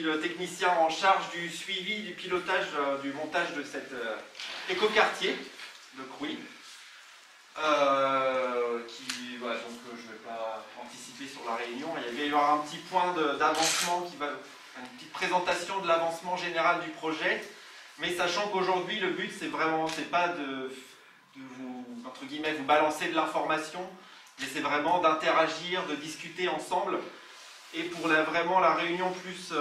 le technicien en charge du suivi, du pilotage, du montage de cet écoquartier de Crouy. Voilà, donc je ne vais pas anticiper sur la réunion. Il va y avoir un petit point d'avancement, une petite présentation de l'avancement général du projet. Mais sachant qu'aujourd'hui, le but, c'est pas de vous, entre guillemets, vous balancer de l'information, mais c'est vraiment d'interagir, de discuter ensemble. Et pour vraiment la réunion plus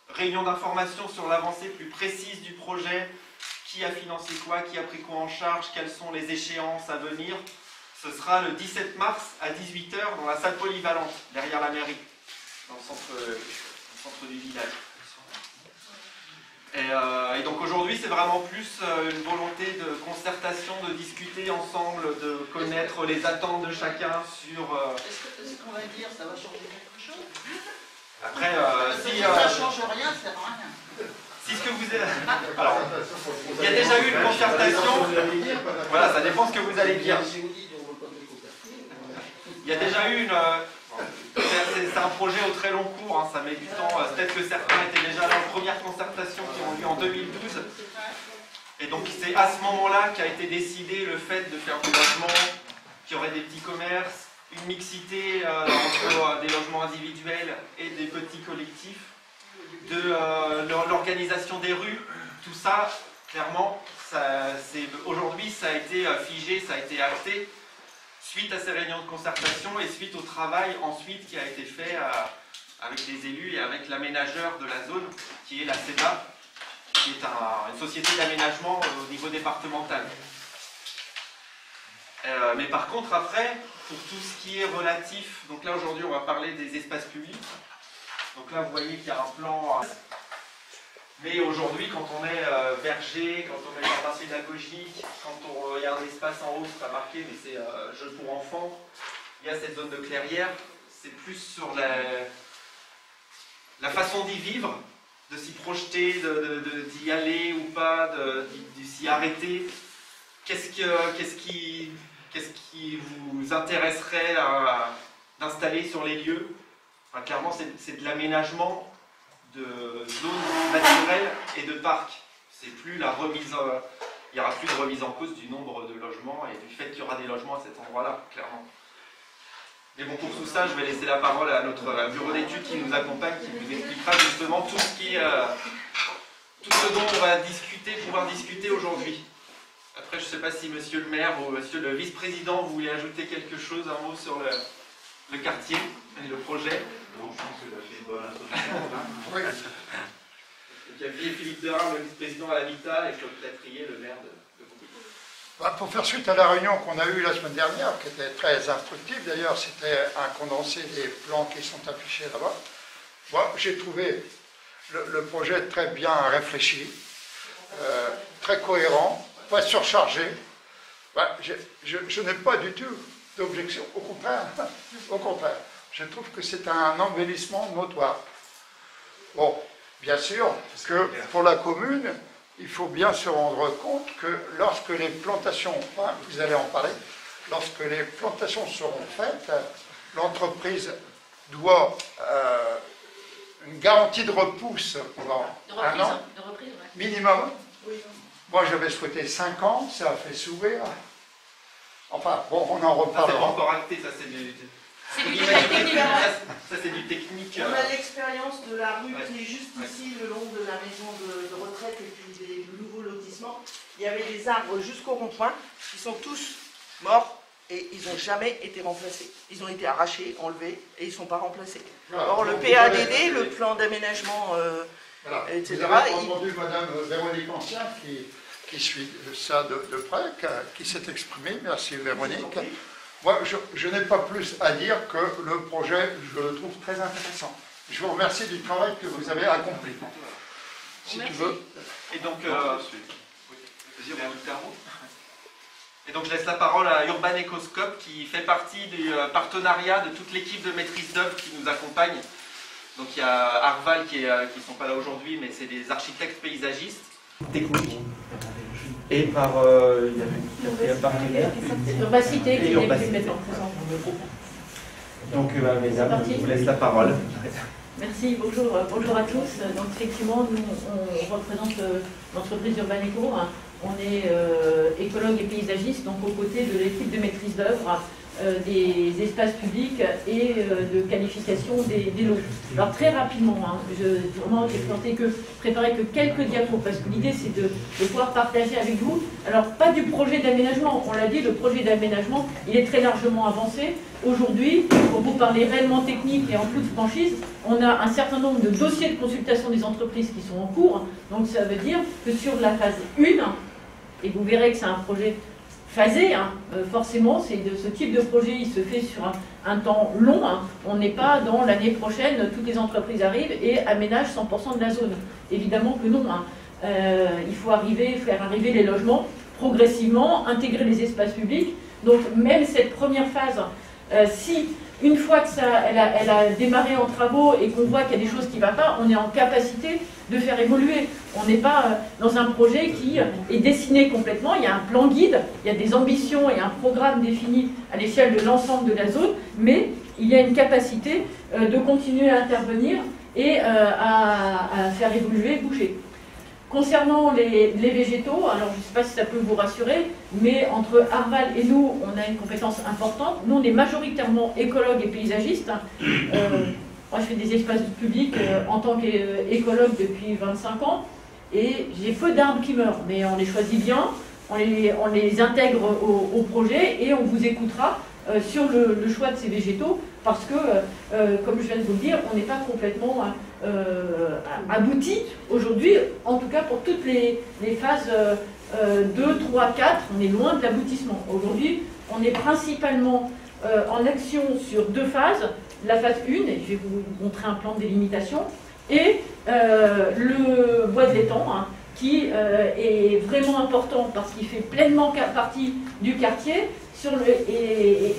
réunion d'information sur l'avancée plus précise du projet, qui a financé quoi, qui a pris quoi en charge, quelles sont les échéances à venir, ce sera le 17 mars à 18 h dans la salle polyvalente, derrière la mairie, dans le centre du village. Et donc aujourd'hui, c'est vraiment plus une volonté de concertation, de discuter ensemble, de connaître les attentes de chacun sur... Est-ce qu'on va dire ça va changer quelque chose? Après, si... ça ne change rien, ça sert à rien. Si ce que vous êtes... Alors, il y a déjà eu une concertation. Voilà, ça dépend de ce que vous allez dire. Il y a déjà eu une... C'est un projet au très long cours, hein, ça met du temps. Peut-être que certains étaient déjà là aux premières concertations qui ont lieu en 2012. Et donc c'est à ce moment-là qu'a été décidé le fait de faire du logement, qu'il y aurait des petits commerces, une mixité entre des logements individuels et des petits collectifs, de l'organisation des rues. Tout ça, clairement, aujourd'hui ça a été figé, ça a été acté. Suite à ces réunions de concertation et suite au travail ensuite qui a été fait avec les élus et avec l'aménageur de la zone, qui est la CEDA, qui est une société d'aménagement au niveau départemental. Mais par contre, après, pour tout ce qui est relatif, donc là aujourd'hui on va parler des espaces publics. Donc là vous voyez qu'il y a un plan... Mais aujourd'hui, quand on est verger, quand on est jardin pédagogique, quand il y a un espace en haut, c'est pas marqué, mais c'est jeux pour enfants, il y a cette zone de clairière, c'est plus sur la façon d'y vivre, de s'y projeter, d'y aller ou pas, de s'y arrêter. Qu'est-ce qui vous intéresserait d'installer sur les lieux? Enfin, clairement, c'est de l'aménagement de zones naturelles et de parcs. C'est plus la remise, il n'y aura plus de remise en cause du nombre de logements et du fait qu'il y aura des logements à cet endroit-là, clairement. Mais bon, pour tout ça, je vais laisser la parole à notre bureau d'études qui nous accompagne, qui vous expliquera justement tout ce dont on va pouvoir discuter aujourd'hui. Après, je ne sais pas si monsieur le maire ou monsieur le vice-président, vous voulez ajouter quelque chose, un mot sur le quartier et le projet. Non, je pense que ça fait une bonne introduction. Oui. Il y a Philippe Derain, le vice-président à l'habitat, et Claude Platrier, le maire de Crouy. Pour faire suite à la réunion qu'on a eue la semaine dernière, qui était très instructive, d'ailleurs, c'était un condensé des plans qui sont affichés là-bas. Moi, j'ai trouvé le projet très bien réfléchi, très cohérent, pas surchargé. Je n'ai pas du tout d'objection, au contraire. Au contraire. Je trouve que c'est un embellissement notoire. Bon, bien sûr que pour la commune, il faut bien se rendre compte que lorsque les plantations, enfin, vous allez en parler, lorsque les plantations seront faites, l'entreprise doit une garantie de repousse pendant un an, minimum. Moi, j'avais souhaité 5 ans, ça a fait sourire. Enfin, bon, on en reparlera. C'est pas encore acté, ça c'est du... Ça c'est du technique. On a l'expérience de la rue qui est juste ici, le long de la maison de retraite et puis des nouveaux lotissements. Il y avait des arbres jusqu'au rond-point qui sont tous morts et ils n'ont jamais été remplacés. Ils ont été arrachés, enlevés et ils ne sont pas remplacés. Or le PADD, le plan d'aménagement, etc. Vous avez entendu Madame Véronique Ancien qui suit ça de près, qui s'est exprimée. Merci Véronique. Moi, je n'ai pas plus à dire que le projet, je le trouve très intéressant. Je vous remercie du travail que vous avez accompli. Si tu veux. Et donc, je laisse la parole à Urban Ecoscope qui fait partie du partenariat de toute l'équipe de maîtrise d'œuvre qui nous accompagne. Donc il y a Arval qui ne sont pas là aujourd'hui, mais c'est des architectes paysagistes techniques. Et par il y a partenaire. Urbacité qui est plus maintenant présent. Donc mesdames, je vous laisse la parole. Merci, bonjour à tous. Donc effectivement, nous on représente l'entreprise Urban Eco. On est écologue et paysagiste, donc aux côtés de l'équipe de maîtrise d'œuvre des espaces publics et de qualification des lots. Alors très rapidement, j'ai préparé que quelques diapos, parce que l'idée c'est de pouvoir partager avec vous. Alors pas du projet d'aménagement, on l'a dit, le projet d'aménagement il est très largement avancé. Aujourd'hui, pour vous parler réellement technique et en toute franchise, on a un certain nombre de dossiers de consultation des entreprises qui sont en cours. Donc ça veut dire que sur la phase 1, et vous verrez que c'est un projet phasé, forcément, ce type de projet, il se fait sur un temps long. On n'est pas dans l'année prochaine, toutes les entreprises arrivent et aménagent 100% de la zone. Évidemment que non. Il faut faire arriver les logements progressivement, intégrer les espaces publics. Donc même cette première phase, si une fois que elle a démarré en travaux et qu'on voit qu'il y a des choses qui ne vont pas, on est en capacité de faire évoluer. On n'est pas dans un projet qui est dessiné complètement, il y a un plan guide, il y a des ambitions et un programme défini à l'échelle de l'ensemble de la zone, mais il y a une capacité de continuer à intervenir et à faire évoluer, bouger. Concernant les végétaux, alors je ne sais pas si ça peut vous rassurer, mais entre Arval et nous, on a une compétence importante. Nous, on est majoritairement écologues et paysagistes. Moi, je fais des espaces publics en tant qu'écologue depuis 25 ans, et j'ai peu d'arbres qui meurent, mais on les choisit bien, on les intègre au projet, et on vous écoutera sur le choix de ces végétaux, parce que, comme je viens de vous le dire, on n'est pas complètement abouti aujourd'hui, en tout cas pour toutes les phases 2, 3, 4, on est loin de l'aboutissement. Aujourd'hui, on est principalement en action sur 2 phases, la phase 1, et je vais vous montrer un plan de délimitation, et le bois de l'étang, qui est vraiment important parce qu'il fait pleinement partie du quartier, et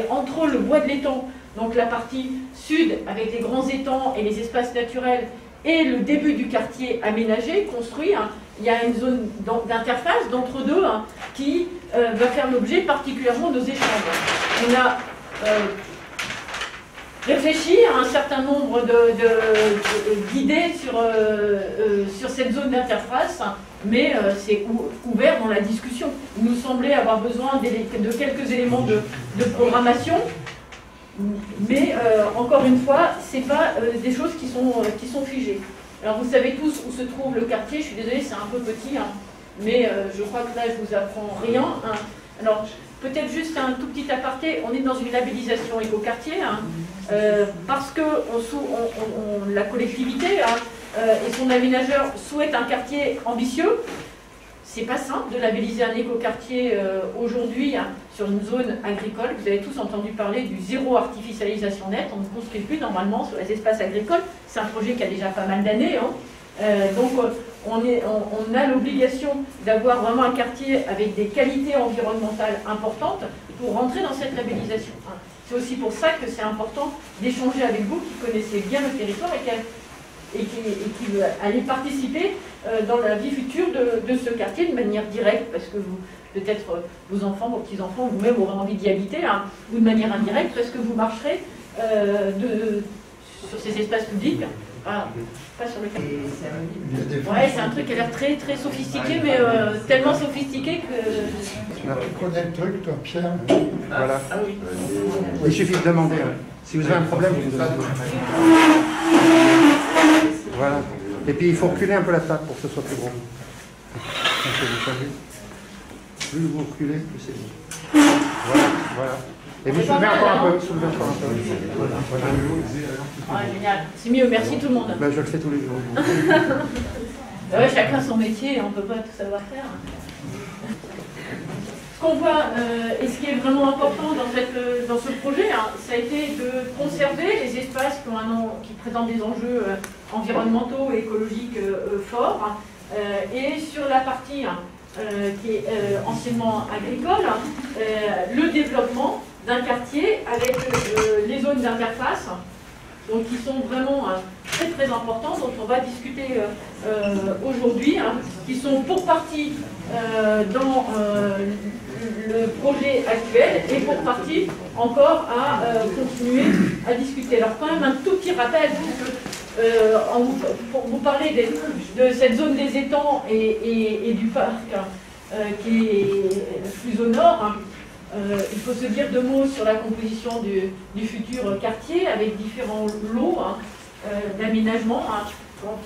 entre le bois de l'étang, donc la partie sud avec les grands étangs et les espaces naturels, et le début du quartier aménagé, construit, il y a une zone d'interface d'entre-deux qui va faire l'objet particulièrement de nos échanges. On a réfléchi à un certain nombre d'idées sur cette zone d'interface, mais c'est ouvert dans la discussion. Il nous semblait avoir besoin de quelques éléments de programmation, mais encore une fois, ce n'est pas des choses qui sont figées. Alors vous savez tous où se trouve le quartier, je suis désolée, c'est un peu petit, mais je crois que là je vous apprends rien. Alors peut-être juste un tout petit aparté, on est dans une labellisation écoquartier, parce que la collectivité et son aménageur souhaitent un quartier ambitieux. C'est pas simple de labelliser un écoquartier aujourd'hui sur une zone agricole. Vous avez tous entendu parler du zéro artificialisation nette. On ne construit plus normalement sur les espaces agricoles. C'est un projet qui a déjà pas mal d'années. Donc on a l'obligation d'avoir vraiment un quartier avec des qualités environnementales importantes pour rentrer dans cette labellisation. C'est aussi pour ça que c'est important d'échanger avec vous qui connaissez bien le territoire et qui allez participer dans la vie future de ce quartier de manière directe, parce que peut-être vos enfants, vos petits-enfants, vous-même aurez envie d'y habiter, ou de manière indirecte, parce que vous marcherez sur ces espaces publics. Pas sur le quartier. Ouais, c'est un truc qui a l'air très, très sophistiqué, mais tellement sophistiqué que... Tu connais le truc, toi, Pierre? Voilà. Ah oui. Il suffit de demander. Si vous avez un problème, vous me demandez. Voilà. Et puis il faut reculer un peu la table pour que ce soit plus gros. Plus vous reculez, plus c'est bon. Voilà, voilà. Et vous soulevez encore un peu. Soulevez encore un peu. Voilà. Ah, génial. C'est mieux, merci tout le monde. Ben, je le fais tous les jours. Ouais, chacun son métier, on ne peut pas tout savoir faire. Ce qu'on voit, et ce qui est vraiment important dans ce projet, ça a été de conserver les espaces qui présentent des enjeux environnementaux et écologiques forts. Et sur la partie qui est anciennement agricole, le développement d'un quartier avec les zones d'interface, donc qui sont vraiment très très importantes, dont on va discuter aujourd'hui, qui sont pour partie dans le projet actuel et pour partie encore à continuer à discuter. Alors quand même un tout petit rappel, parce que pour vous parler de cette zone des étangs et du parc qui est plus au nord, il faut se dire 2 mots sur la composition du futur quartier avec différents lots d'aménagement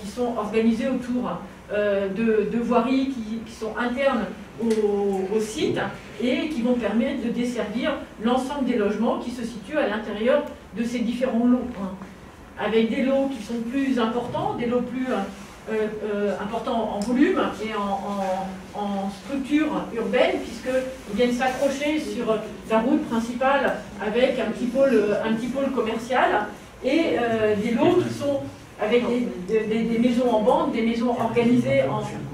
qui sont organisés autour de voiries qui sont internes au site et qui vont permettre de desservir l'ensemble des logements qui se situent à l'intérieur de ces différents lots. Avec des lots qui sont plus importants, des lots plus importants en volume et en structure urbaine, puisqu'ils viennent s'accrocher sur la route principale avec un petit pôle commercial, et des lots qui sont avec des maisons en bande, des maisons organisées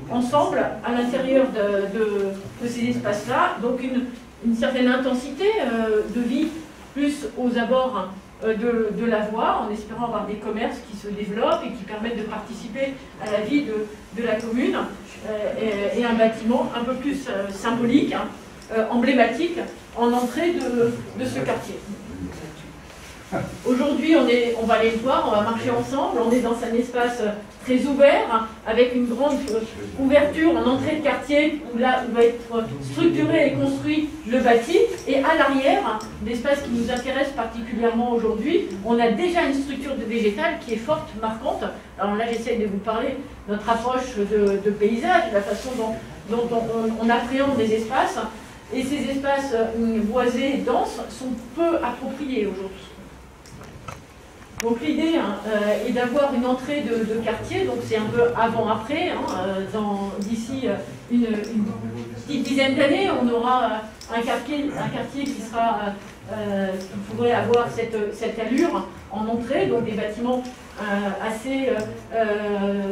ensemble à l'intérieur de ces espaces-là. Donc une certaine intensité de vie, plus aux abords de la voie, en espérant avoir des commerces qui se développent et qui permettent de participer à la vie de la commune, et un bâtiment un peu plus symbolique, emblématique, en entrée de ce quartier. Aujourd'hui, on va aller le voir, on va marcher ensemble, on est dans un espace très ouvert, avec une grande ouverture en entrée de quartier, où là où va être structuré et construit le bâti, et à l'arrière, l'espace qui nous intéresse particulièrement aujourd'hui, on a déjà une structure de végétale qui est forte, marquante. Alors là, j'essaie de vous parler de notre approche de paysage, de la façon dont on appréhende les espaces, et ces espaces boisés et denses sont peu appropriés aujourd'hui. Donc l'idée est d'avoir une entrée de quartier, donc c'est un peu avant-après, d'ici une petite dizaine d'années, on aura un quartier qui pourrait avoir cette allure en entrée, donc des bâtiments assez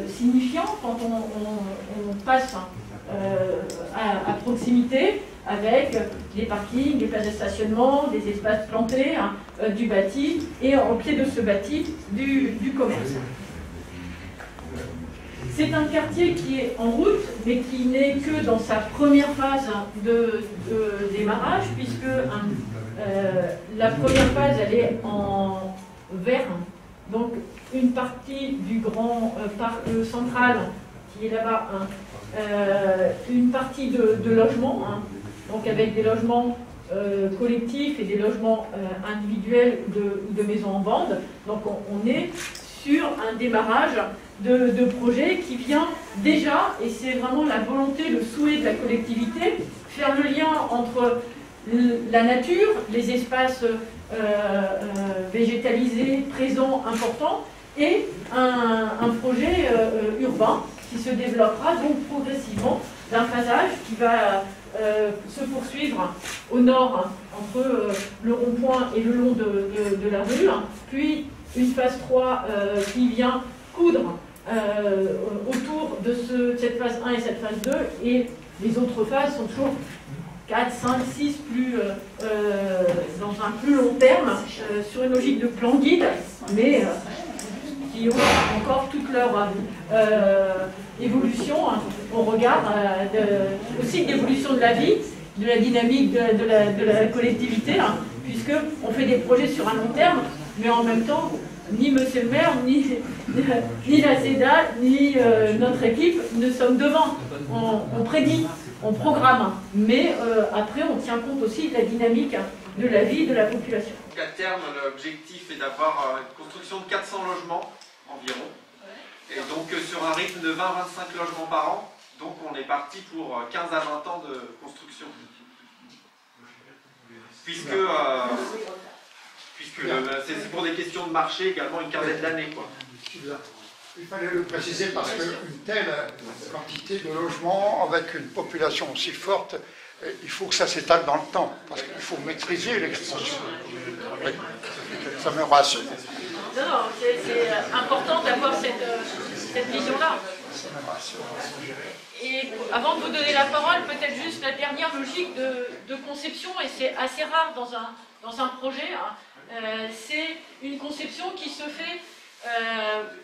signifiants quand on passe à proximité, avec des parkings, des places de stationnement, des espaces plantés du bâti, et au pied de ce bâti, du commerce. C'est un quartier qui est en route, mais qui n'est que dans sa première phase de démarrage, puisque la première phase, elle est en vert. Donc une partie du grand parc central, qui est là-bas, une partie de logements, donc avec des logements collectifs et des logements individuels ou de maisons en bande. Donc on est sur un démarrage de projet qui vient déjà, et c'est vraiment la volonté, le souhait de la collectivité, faire le lien entre la nature, les espaces végétalisés, présents, importants, et un projet urbain qui se développera donc progressivement d'un phasage qui va se poursuivre au nord entre le rond-point et le long de la rue, puis une phase 3 qui vient coudre autour de cette phase 1 et cette phase 2, et les autres phases sont toujours 4, 5, 6 dans un plus long terme, sur une logique de plan guide, mais qui ont encore toute leur évolution au regard aussi de l'évolution de la vie, de la dynamique de la collectivité, puisqu'on fait des projets sur un long terme, mais en même temps, ni monsieur le maire, ni la CEDA, ni notre équipe ne sommes devant. On prédit, on programme, mais après on tient compte aussi de la dynamique de la vie de la population. À terme, l'objectif est d'avoir une construction de 400 logements environ, et donc sur un rythme de 20-25 logements par an, donc on est parti pour 15 à 20 ans de construction. Puisque c'est pour des questions de marché également une quinzaine d'années, quoi. Il fallait le préciser parce qu'une telle quantité de logements avec une population aussi forte, il faut que ça s'étale dans le temps, parce qu'il faut maîtriser l'extension. Oui. Ça me rassure. Non, c'est important d'avoir cette vision-là. Et avant de vous donner la parole, peut-être juste la dernière logique de conception, et c'est assez rare dans un projet, c'est une conception qui se fait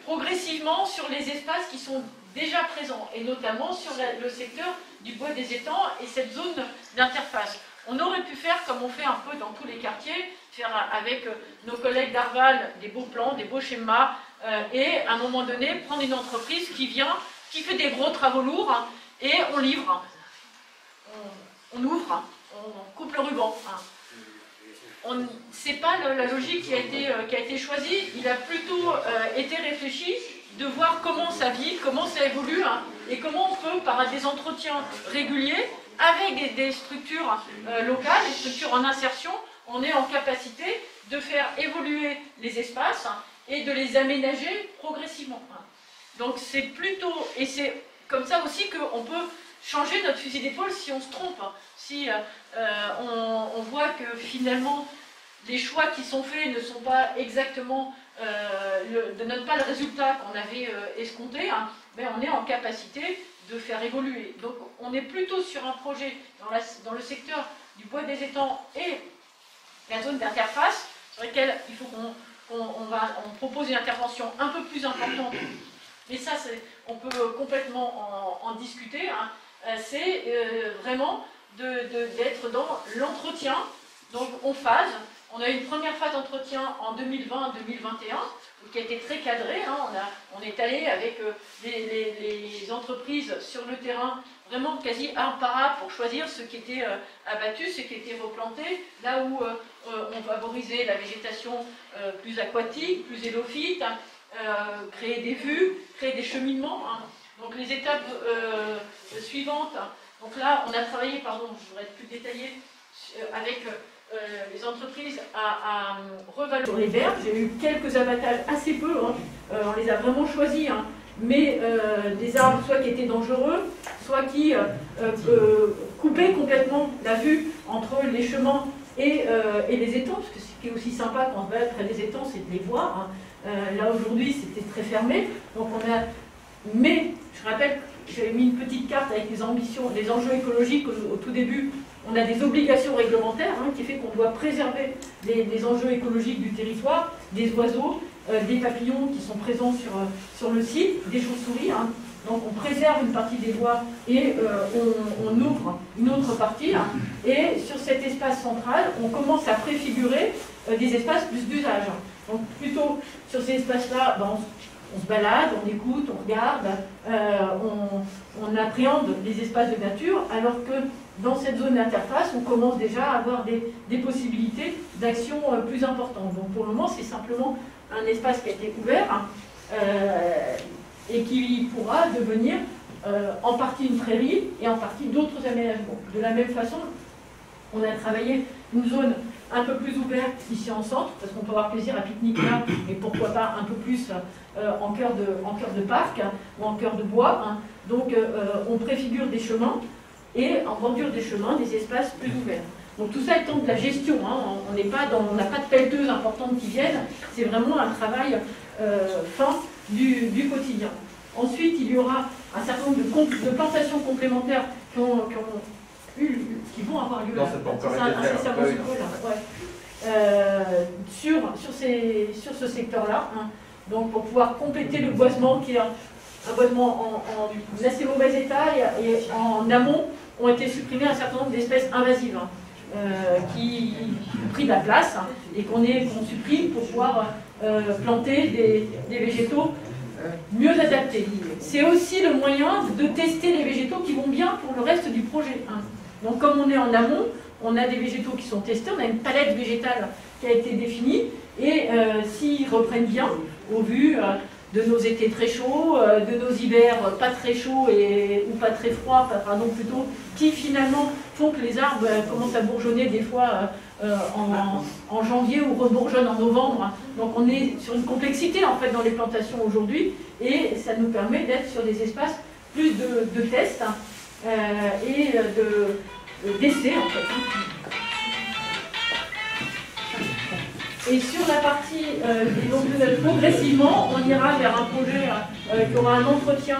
progressivement sur les espaces qui sont déjà présents, et notamment sur le secteur du bois des étangs et cette zone d'interface. On aurait pu faire comme on fait un peu dans tous les quartiers, faire avec nos collègues d'Arval des beaux plans, des beaux schémas, et à un moment donné prendre une entreprise qui vient, qui fait des gros travaux lourds et on livre, on ouvre, on coupe le ruban. C'est pas la logique qui a été choisie, il a plutôt été réfléchi de voir comment ça vit, comment ça évolue et comment on peut, par des entretiens réguliers, avec des structures locales, des structures en insertion, on est en capacité de faire évoluer les espaces et de les aménager progressivement. Donc c'est plutôt, et c'est comme ça aussi qu'on peut changer notre fusil d'épaule si on se trompe, si on voit que finalement les choix qui sont faits ne sont pas exactement, ne donnent pas le résultat qu'on avait escompté, mais on est en capacité de faire évoluer. Donc on est plutôt sur un projet dans le secteur du bois des étangs et la zone d'interface, sur laquelle il faut qu'on propose une intervention un peu plus importante. Mais ça, on peut complètement en discuter. C'est vraiment d'être dans l'entretien. Donc on phase. On a eu une première phase d'entretien en 2020-2021 qui a été très cadrée. On est allé avec les entreprises sur le terrain vraiment quasi imparables pour choisir ce qui était abattu, ce qui était replanté, là où on favorisait la végétation plus aquatique, plus hélophyte, créer des vues, créer des cheminements. Donc les étapes suivantes, donc là on a travaillé, pardon, je voudrais être plus détaillé, avec les entreprises à revaloriser les verts. J'ai eu quelques abattages, assez peu, on les a vraiment choisis, mais des arbres soit qui étaient dangereux, soit qui coupaient complètement la vue entre les chemins et les étangs, parce que ce qui est aussi sympa quand on va près des étangs, c'est de les voir. Là aujourd'hui c'était très fermé, donc mais je rappelle que j'avais mis une petite carte avec les ambitions, les enjeux écologiques au tout début. On a des obligations réglementaires qui fait qu'on doit préserver les enjeux écologiques du territoire, des oiseaux, des papillons qui sont présents sur le site, des chauves-souris. Donc on préserve une partie des bois et on ouvre une autre partie. Et sur cet espace central, on commence à préfigurer des espaces plus d'usage. Donc plutôt sur ces espaces-là, on se balade, on écoute, on regarde, on appréhende les espaces de nature, alors que dans cette zone d'interface, on commence déjà à avoir des possibilités d'action plus importantes. Donc pour le moment, c'est simplement un espace qui a été ouvert et qui pourra devenir en partie une prairie et en partie d'autres aménagements. De la même façon, on a travaillé une zone un peu plus ouverte ici en centre, parce qu'on peut avoir plaisir à pique-nique là, mais pourquoi pas un peu plus en cœur de parc ou en cœur de bois. Donc on préfigure des chemins et en bordure des chemins, des espaces plus ouverts. Donc tout ça étant de la gestion, on n'a pas de pelleteuses importantes qui viennent, c'est vraiment un travail fin du quotidien. Ensuite, il y aura un certain nombre de plantations complémentaires qui vont avoir lieu sur ce secteur-là, donc pour pouvoir compléter le boisement qui est un boisement en assez mauvais état et en amont ont été supprimés un certain nombre d'espèces invasives qui ont pris de la place et qu'on supprime pour pouvoir planter des végétaux mieux adaptés. C'est aussi le moyen de tester les végétaux qui vont bien pour le reste du projet. Donc comme on est en amont, on a des végétaux qui sont testés, on a une palette végétale qui a été définie, et s'ils reprennent bien, au vu de nos étés très chauds, de nos hivers pas très chauds ou pas très froids, pardon, plutôt, qui finalement font que les arbres commencent à bourgeonner des fois en janvier ou rebourgeonnent en novembre. Donc on est sur une complexité en fait dans les plantations aujourd'hui, et ça nous permet d'être sur des espaces plus de tests et d'essais en fait. Et sur la partie, donc progressivement, on ira vers un projet qui aura un entretien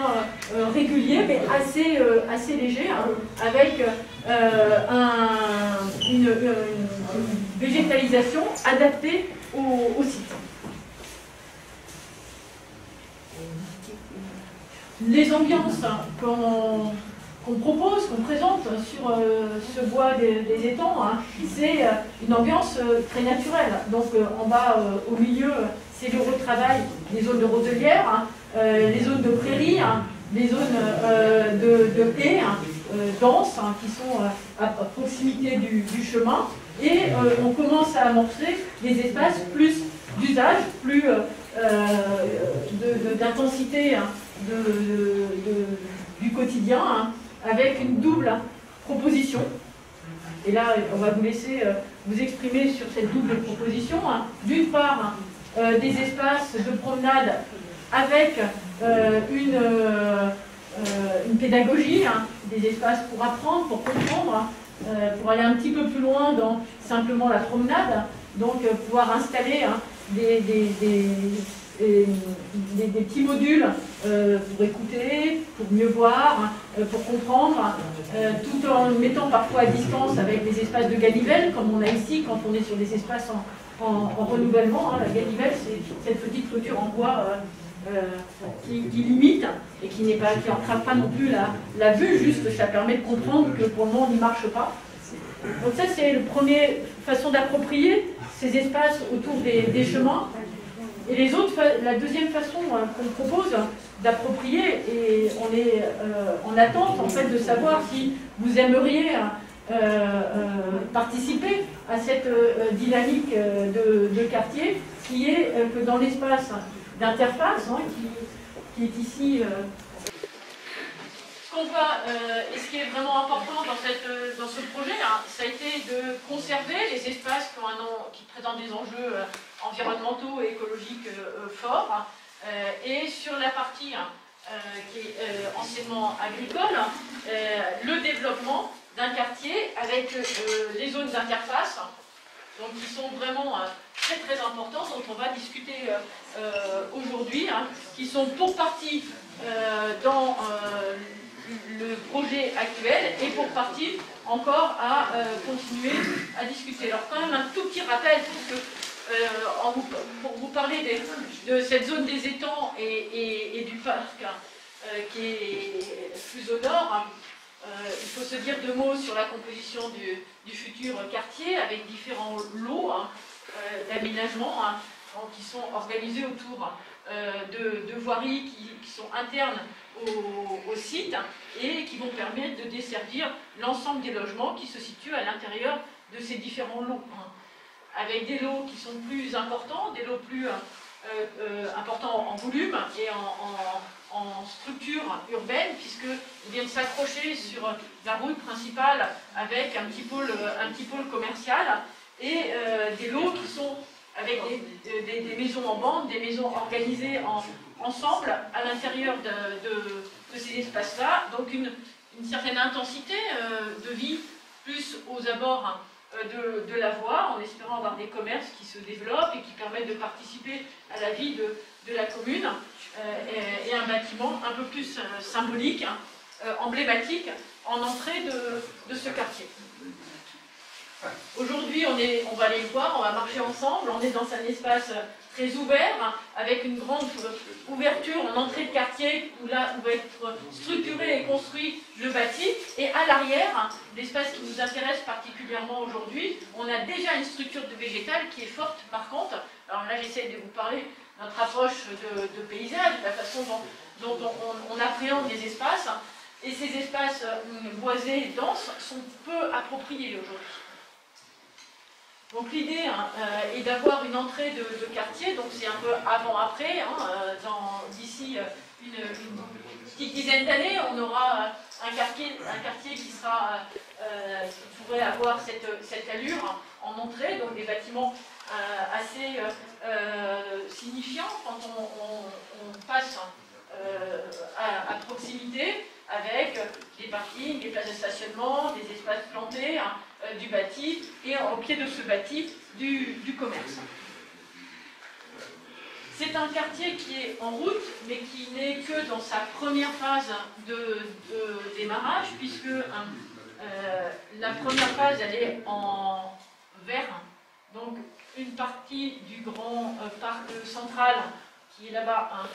régulier, mais assez léger, avec une végétalisation adaptée au site. Les ambiances qu'on propose, qu'on présente sur ce bois des étangs, c'est une ambiance très naturelle. Donc en bas, au milieu, c'est le retravail des zones de roselières, les zones de prairies, les zones de haies denses qui sont à proximité du chemin. Et on commence à amorcer des espaces plus d'usage, plus d'intensité du quotidien, avec une double proposition. Et là, on va vous laisser vous exprimer sur cette double proposition. D'une part, des espaces de promenade avec une pédagogie, des espaces pour apprendre, pour comprendre, pour aller un petit peu plus loin dans simplement la promenade, donc pouvoir installer des petits modules pour écouter, pour mieux voir, pour comprendre, tout en mettant parfois à distance avec des espaces de ganivelle, comme on a ici quand on est sur des espaces en renouvellement. La ganivelle, c'est cette petite clôture en bois qui limite et qui n'entrave pas non plus la vue, juste ça permet de comprendre que pour le moment on n'y marche pas. Donc ça c'est la première façon d'approprier ces espaces autour des chemins. Et les autres, la deuxième façon qu'on propose d'approprier, et on est en attente en fait de savoir si vous aimeriez participer à cette dynamique de quartier, qui est que dans l'espace d'interface, qui est ici. Et ce qui est vraiment important dans ce projet, ça a été de conserver les espaces qui présentent des enjeux environnementaux et écologiques forts. Et sur la partie qui est anciennement agricole, le développement d'un quartier avec les zones d'interface, donc qui sont vraiment très très importantes, dont on va discuter aujourd'hui, qui sont pour partie dans le projet actuel et pour partie encore à continuer à discuter. Alors quand même un tout petit rappel pour vous parler de cette zone des étangs et du parc qui est plus au nord. Il faut se dire deux mots sur la composition du futur quartier avec différents lots d'aménagement qui sont organisés autour de voiries qui sont internes au site et qui vont permettre de desservir l'ensemble des logements qui se situent à l'intérieur de ces différents lots. Avec des lots qui sont plus importants, des lots plus importants en volume et en structure urbaine, puisqu'ils viennent s'accrocher sur la route principale avec un petit pôle commercial, et des lots qui sont avec des maisons en bande, des maisons organisées ensemble à l'intérieur de ces espaces-là, donc une certaine intensité de vie, plus aux abords de la voie, en espérant avoir des commerces qui se développent et qui permettent de participer à la vie de la commune, et un bâtiment un peu plus symbolique, emblématique, en entrée de ce quartier. Aujourd'hui, on va aller le voir, on va marcher ensemble, on est dans un espace très ouvert, avec une grande ouverture en entrée de quartier, où là où va être structuré et construit le bâti, et à l'arrière, l'espace qui nous intéresse particulièrement aujourd'hui, on a déjà une structure de végétale qui est forte par contre. Alors là j'essaie de vous parler de notre approche de paysage, de la façon dont on appréhende les espaces, et ces espaces boisés et denses sont peu appropriés aujourd'hui. Donc l'idée est d'avoir une entrée de quartier, donc c'est un peu avant-après, d'ici une petite dizaine d'années, on aura un quartier qui pourrait avoir cette allure en entrée, donc des bâtiments assez signifiants quand on passe à proximité, avec des parkings, des places de stationnement, des espaces plantés, du bâti, et au pied de ce bâti, du commerce. C'est un quartier qui est en route, mais qui n'est que dans sa première phase de démarrage, puisque la première phase, elle est en vert. Donc, une partie du grand parc central, qui est là-bas,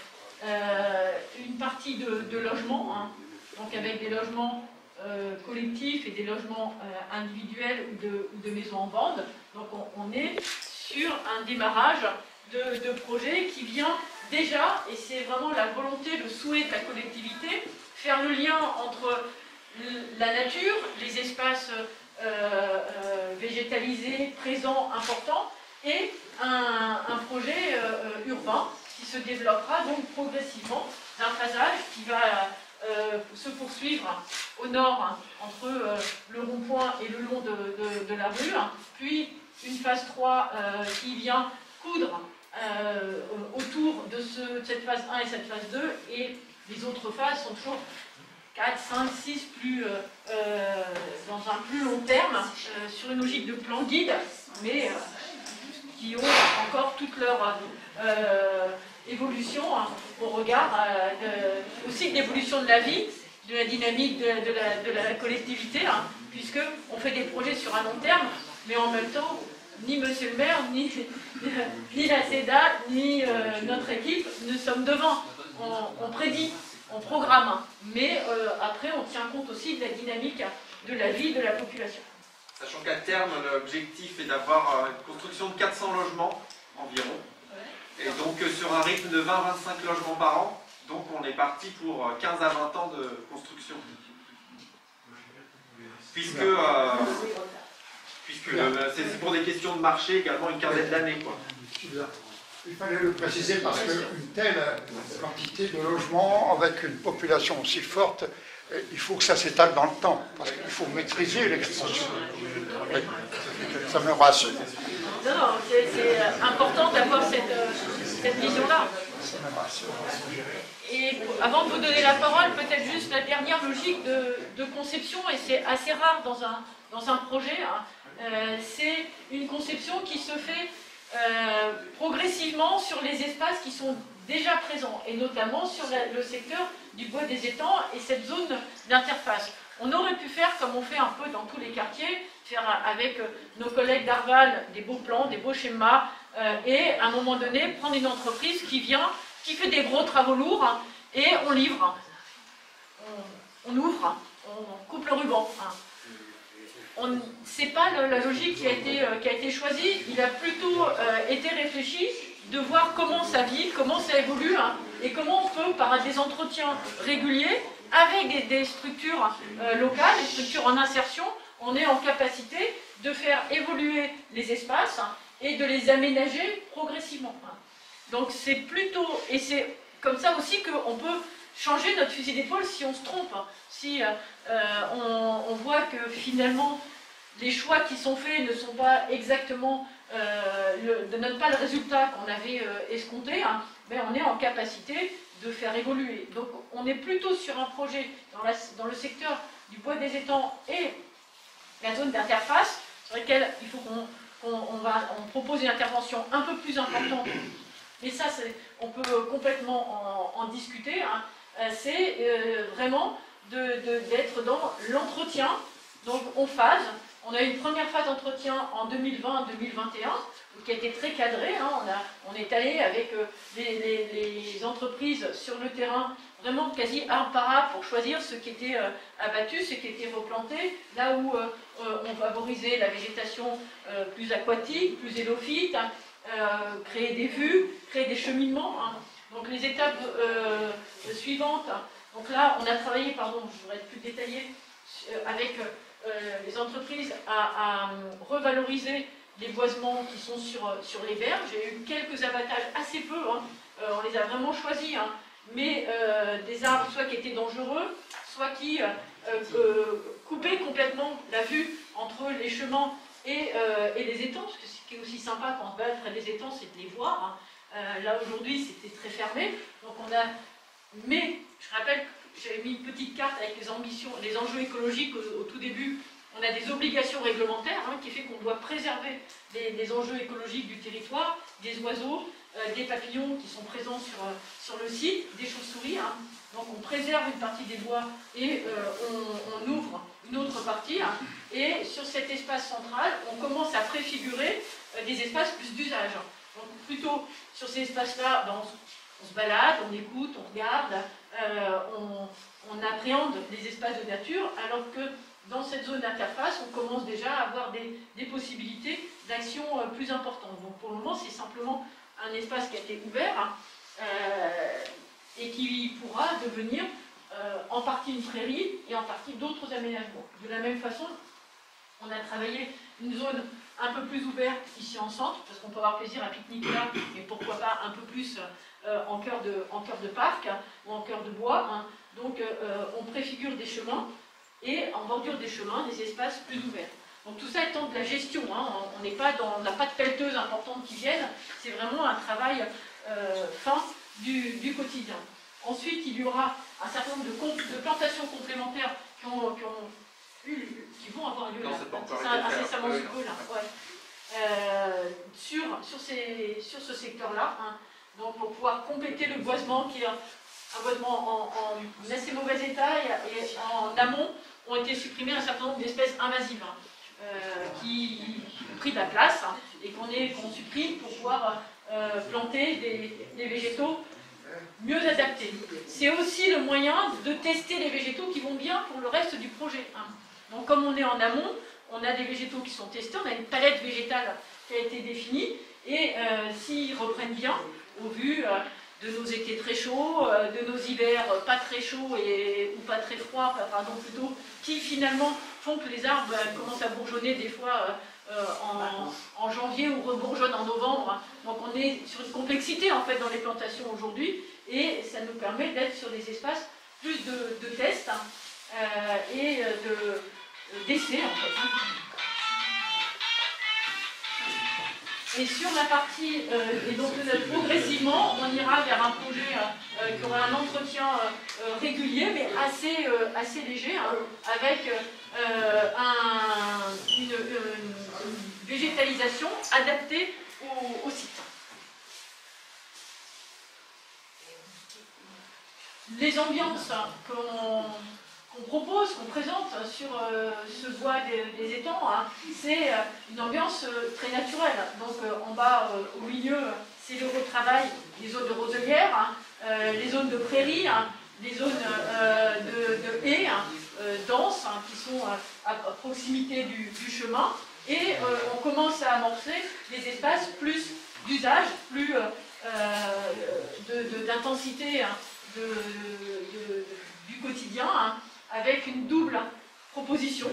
une partie de logements, donc avec des logements collectifs et des logements individuels ou de maisons en bande. Donc on est sur un démarrage de projet qui vient déjà, et c'est vraiment la volonté, le souhait de la collectivité, faire le lien entre la nature, les espaces végétalisés, présents, importants, et un projet urbain qui se développera donc progressivement d'un phasage qui va se poursuivre au nord entre le rond-point et le long de la rue, puis une phase 3 qui vient coudre autour de cette phase 1 et cette phase 2, et les autres phases sont toujours 4, 5, 6, dans un plus long terme, sur une logique de plan guide, mais qui ont encore toute leur évolution au regard aussi de l'évolution de la vie, de la dynamique de la collectivité, puisqu'on fait des projets sur un long terme, mais en même temps, ni monsieur le maire, ni la CEDA, ni notre équipe ne sommes devant. On prédit, on programme, mais après on tient compte aussi de la dynamique de la vie de la population. Sachant qu'à terme, l'objectif est d'avoir une construction de 400 logements environ, et donc sur un rythme de 20-25 logements par an, donc on est parti pour 15 à 20 ans de construction. Puisque c'est pour des questions de marché également une quinzaine d'années, quoi. Il fallait le préciser parce qu'une telle quantité de logements avec une population aussi forte, il faut que ça s'étale dans le temps, parce qu'il faut maîtriser l'extension. Oui. Ça me rassure. Non, c'est important d'avoir cette vision-là. Et avant de vous donner la parole, peut-être juste la dernière logique de conception, et c'est assez rare dans un projet, c'est une conception qui se fait progressivement sur les espaces qui sont déjà présents, et notamment sur le secteur du bois des étangs et cette zone d'interface. On aurait pu faire, comme on fait un peu dans tous les quartiers, faire avec nos collègues d'Arval des beaux plans, des beaux schémas, et à un moment donné, prendre une entreprise qui vient, qui fait des gros travaux lourds, et on livre, on ouvre, on coupe le ruban. C'est pas la logique qui a été choisie, il a plutôt été réfléchi de voir comment ça vit, comment ça évolue, et comment on peut, par des entretiens réguliers, avec des structures locales, des structures en insertion, on est en capacité de faire évoluer les espaces et de les aménager progressivement. Donc c'est plutôt, et c'est comme ça aussi qu'on peut changer notre fusil d'épaule si on se trompe, si on voit que finalement les choix qui sont faits ne sont pas exactement, ne donnent pas le résultat qu'on avait escompté, mais on est en capacité de faire évoluer. Donc on est plutôt sur un projet dans le secteur du bois des étangs et la zone d'interface, sur laquelle il faut qu'on propose une intervention un peu plus importante, mais ça on peut complètement en discuter, c'est vraiment d'être dans l'entretien, donc on phase. On a eu une première phase d'entretien en 2020-2021 qui a été très cadrée. On est allé avec les entreprises sur le terrain vraiment quasi un par un pour choisir ce qui était abattu, ce qui était replanté, là où on favorisait la végétation plus aquatique, plus hélophyte, créer des vues, créer des cheminements. Donc les étapes suivantes, donc là on a travaillé, pardon, je voudrais être plus détaillé, avec les entreprises à revaloriser les boisements qui sont sur les berges. Il y a eu quelques abattages, assez peu, on les a vraiment choisis, mais des arbres soit qui étaient dangereux, soit qui coupaient complètement la vue entre les chemins et les étangs, parce que ce qui est aussi sympa quand on se balade près des étangs, c'est de les voir. Là aujourd'hui c'était très fermé, donc mais je rappelle, j'avais mis une petite carte avec les ambitions, les enjeux écologiques au tout début. On a des obligations réglementaires qui fait qu'on doit préserver les enjeux écologiques du territoire, des oiseaux, des papillons qui sont présents sur le site, des chauves-souris. Donc on préserve une partie des bois et on ouvre une autre partie. Et sur cet espace central, on commence à préfigurer des espaces plus d'usage. Donc plutôt sur ces espaces-là, on se balade, on écoute, on regarde, on appréhende les espaces de nature, alors que dans cette zone d'interface, on commence déjà à avoir des possibilités d'action plus importantes. Donc pour le moment, c'est simplement un espace qui a été ouvert et qui pourra devenir en partie une prairie et en partie d'autres aménagements. De la même façon, on a travaillé une zone un peu plus ouverte ici en centre, parce qu'on peut avoir plaisir à pique-niquer là, mais pourquoi pas un peu plus en cœur de parc ou en cœur de bois. Hein. Donc on préfigure des chemins et en bordure des chemins, des espaces plus ouverts. Donc tout ça étant de la gestion, hein. On n'a pas de pelleteuses importantes qui viennent, c'est vraiment un travail fin du quotidien. Ensuite, il y aura un certain nombre de plantations complémentaires qui vont avoir lieu incessamment sous peu, là. Ouais. Sur ce secteur-là, hein. Donc pour pouvoir compléter le boisement qui est un boisement en assez mauvais état et en amont ont été supprimés un certain nombre d'espèces invasives hein, qui ont pris de la place hein, et qu'on supprime pour pouvoir planter des végétaux mieux adaptés. C'est aussi le moyen de tester les végétaux qui vont bien pour le reste du projet. Hein. Donc comme on est en amont, on a des végétaux qui sont testés, on a une palette végétale qui a été définie et s'ils reprennent bien, au vu de nos étés très chauds, de nos hivers pas très chauds ou pas très froids, pardon plutôt, qui finalement font que les arbres commencent à bourgeonner des fois en janvier ou rebourgeonnent en novembre. Donc on est sur une complexité en fait dans les plantations aujourd'hui et ça nous permet d'être sur des espaces plus de tests et d'essais en fait. Et sur la partie, et donc progressivement, on ira vers un projet qui aura un entretien régulier, mais assez léger, hein, avec une végétalisation adaptée au site. Les ambiances qu'on propose, qu'on présente sur ce bois des étangs, hein, c'est une ambiance très naturelle. Donc en bas, au milieu, c'est le retravail des zones de roselières, hein, les zones de prairies, hein, les zones de haies hein, denses hein, qui sont à proximité du chemin. Et on commence à amorcer des espaces plus d'usage, plus d'intensité hein, du quotidien, hein, avec une double proposition.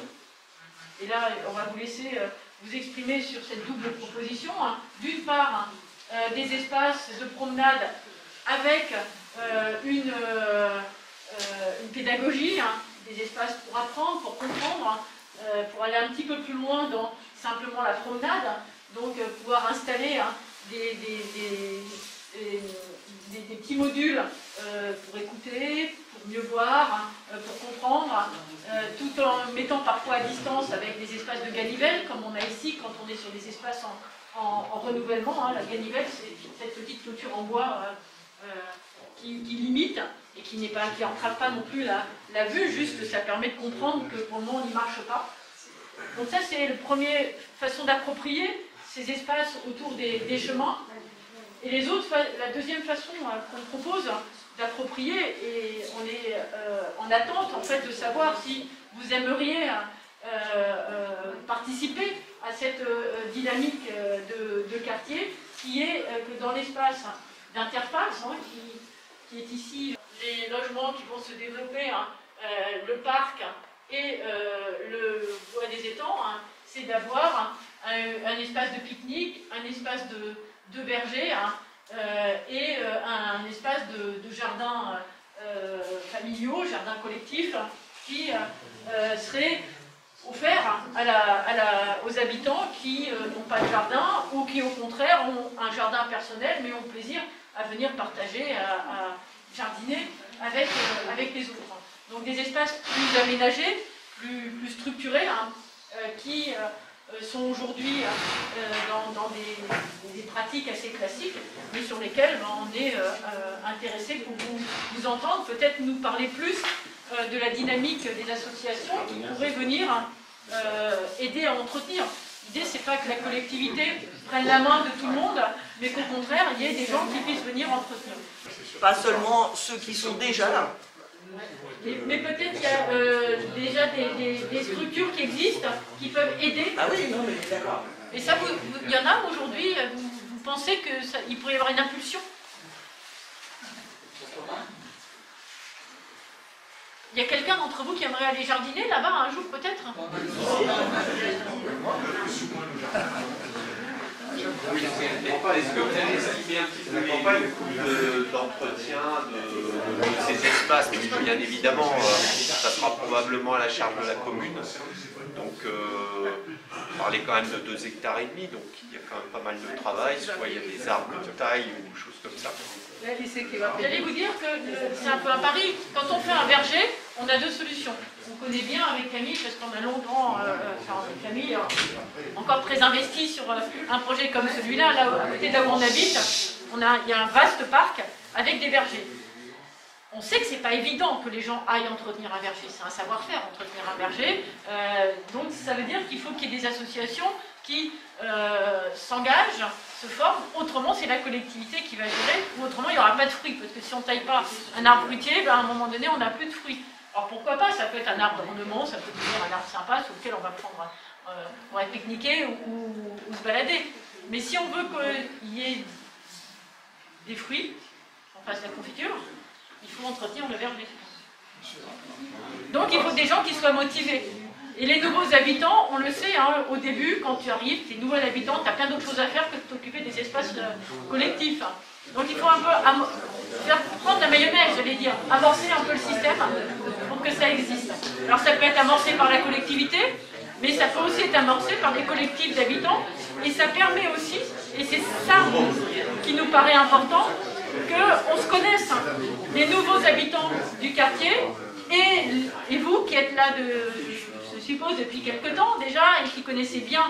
Et là, on va vous laisser vous exprimer sur cette double proposition. Hein. D'une part, des espaces de promenade avec une pédagogie, hein, des espaces pour apprendre, pour comprendre, pour aller un petit peu plus loin dans simplement la promenade, donc pouvoir installer hein, des petits modules pour écouter, pour mieux voir, pour comprendre, tout en mettant parfois à distance avec des espaces de ganivelle, comme on a ici quand on est sur des espaces en renouvellement. Hein. La ganivelle, c'est cette petite clôture en bois qui limite et qui n'entrave pas non plus la vue, juste que ça permet de comprendre que pour le moment on n'y marche pas. Donc ça c'est la première façon d'approprier ces espaces autour des chemins. Et les autres, la deuxième façon qu'on propose d'approprier, et on est en attente en fait de savoir si vous aimeriez participer à cette dynamique de quartier, qui est que dans l'espace d'interface, hein, qui est ici, les logements qui vont se développer, hein, le parc et le bois des étangs, hein, c'est d'avoir un espace de pique-nique, un espace de berger hein, et un espace de jardins familiaux, jardins collectifs, qui serait offert aux habitants qui n'ont pas de jardin ou qui au contraire ont un jardin personnel mais ont plaisir à venir partager, à jardiner avec les autres. Donc des espaces plus aménagés, plus structurés, hein, qui sont aujourd'hui dans des pratiques assez classiques, mais sur lesquelles on est intéressé pour vous entendre, peut-être nous parler plus de la dynamique des associations qui pourraient venir aider à entretenir. L'idée, c'est pas que la collectivité prenne la main de tout le monde, mais qu'au contraire, il y ait des gens qui puissent venir entretenir. Pas seulement ceux qui sont déjà là. Mais peut-être qu'il y a déjà des structures qui existent, qui peuvent aider. Ah oui, non mais d'accord. Et ça, il y en a aujourd'hui, vous pensez qu'il pourrait y avoir une impulsion? Il y a quelqu'un d'entre vous qui aimerait aller jardiner là-bas un jour peut-être? Est-ce que vous avez estimé un petit peu les coûts d'entretien de ces espaces? Parce que bien évidemment, ça sera probablement à la charge de la commune. Donc, on parlait quand même de 2,5 hectares, donc il y a quand même pas mal de travail. Soit il y a des arbres de taille ou choses comme ça. J'allais vous dire que c'est un peu un pari. Quand on fait un verger, on a deux solutions. On connaît bien avec Camille, parce qu'on a longtemps, Camille encore très investi sur un projet comme celui-là, là à côté de là où on habite, il y a un vaste parc avec des vergers. On sait que c'est pas évident que les gens aillent entretenir un verger, c'est un savoir-faire entretenir un verger. Donc ça veut dire qu'il faut qu'il y ait des associations qui s'engagent, se forment. Autrement, c'est la collectivité qui va gérer, ou autrement, il n'y aura pas de fruits. Parce que si on ne taille pas un arbre fruitier, ben, à un moment donné, on n'a plus de fruits. Alors pourquoi pas? Ça peut être un arbre d'ornement, ça peut devenir un arbre sympa sur lequel on va prendre, on va pique-niquer ou se balader. Mais si on veut qu'il y ait des fruits, qu'on fasse la confiture, il faut entretenir le verger. Donc il faut des gens qui soient motivés. Et les nouveaux habitants, on le sait, hein, au début, quand tu arrives, tu es nouvel habitant, tu as plein d'autres choses à faire que de t'occuper des espaces collectifs. Donc il faut un peu faire prendre la mayonnaise, j'allais dire, amorcer un peu le système pour que ça existe. Alors ça peut être amorcé par la collectivité, mais ça peut aussi être amorcé par des collectifs d'habitants, et ça permet aussi, et c'est ça qui nous paraît important, qu'on se connaisse, les nouveaux habitants du quartier, et vous qui êtes là je suppose depuis quelque temps déjà, et qui connaissez bien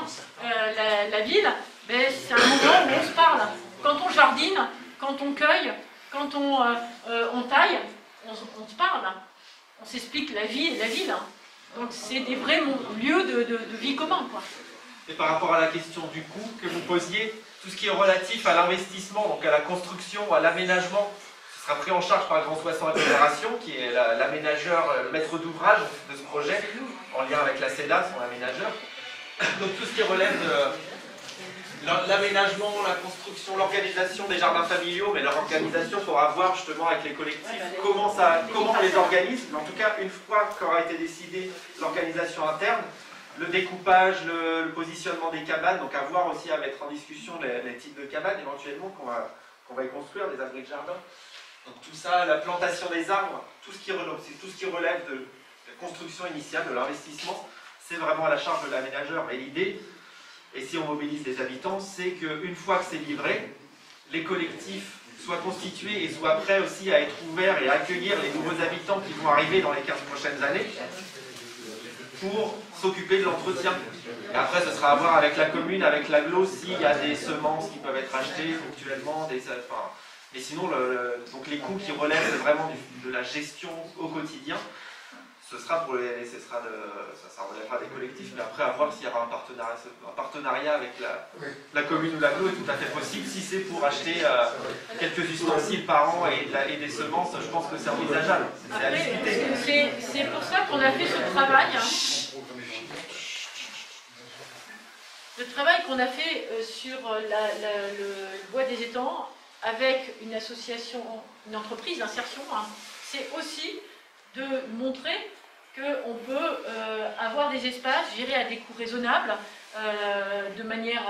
la ville, ben, c'est un moment où on se parle. Quand on jardine, quand on cueille, quand on taille, on se parle. On s'explique la vie et la ville. Donc c'est des vrais lieux de vie commun, quoi. Et par rapport à la question du coût que vous posiez, tout ce qui est relatif à l'investissement, donc à la construction, à l'aménagement, ce sera pris en charge par Grand Soissons Agglomération, qui est l'aménageur, le maître d'ouvrage de ce projet, en lien avec la CEDA, son aménageur. Donc tout ce qui relève de l'aménagement, la construction, l'organisation des jardins familiaux, mais leur organisation pourra voir justement avec les collectifs comment on les organise. Mais en tout cas, une fois qu'aura été décidée l'organisation interne, le découpage, le positionnement des cabanes, donc à voir aussi à mettre en discussion les types de cabanes éventuellement qu'on va y construire, des abris de jardin. Donc tout ça, la plantation des arbres, tout ce qui relève de la construction initiale, de l'investissement, c'est vraiment à la charge de l'aménageur. Mais l'idée, et si on mobilise les habitants, c'est qu'une fois que c'est livré, les collectifs soient constitués et soient prêts aussi à être ouverts et à accueillir les nouveaux habitants qui vont arriver dans les 15 prochaines années pour s'occuper de l'entretien. Et après, ce sera à voir avec la commune, avec l'agglo, s'il y a des semences qui peuvent être achetées ponctuellement, et sinon, donc les coûts qui relèvent vraiment de la gestion au quotidien, ça relèvera des collectifs, mais après à voir s'il y aura un partenariat avec la commune ou l'agglo est tout à fait possible. Si c'est pour acheter quelques ustensiles par an et des semences, je pense que c'est envisageable. C'est à discuter. C'est pour ça qu'on a fait ce travail. Le travail qu'on a fait sur le bois des étangs avec une association, une entreprise d'insertion, c'est aussi de montrer qu'on peut avoir des espaces gérés à des coûts raisonnables, de manière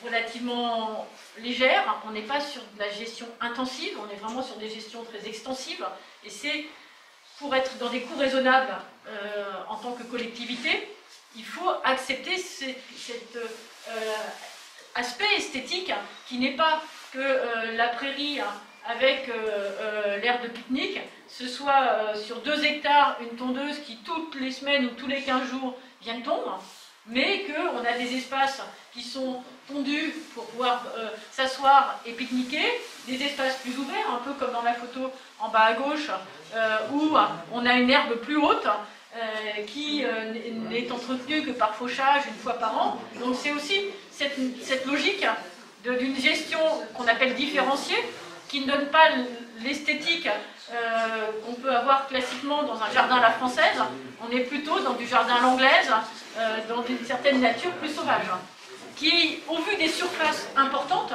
relativement légère. On n'est pas sur de la gestion intensive, on est vraiment sur des gestions très extensives. Et c'est pour être dans des coûts raisonnables en tant que collectivité, il faut accepter cet aspect esthétique qui n'est pas que la prairie avec l'aire de pique-nique, ce soit sur 2 hectares une tondeuse qui toutes les semaines ou tous les 15 jours vient tondre, mais qu'on a des espaces qui sont tondus pour pouvoir s'asseoir et pique-niquer, des espaces plus ouverts, un peu comme dans la photo en bas à gauche, où on a une herbe plus haute, qui n'est entretenue que par fauchage une fois par an. Donc c'est aussi cette logique d'une gestion qu'on appelle différenciée, qui ne donne pas l'esthétique qu'on peut avoir classiquement dans un jardin à la française. On est plutôt dans du jardin à l'anglaise, dans une certaine nature plus sauvage. qui, au vu des surfaces importantes,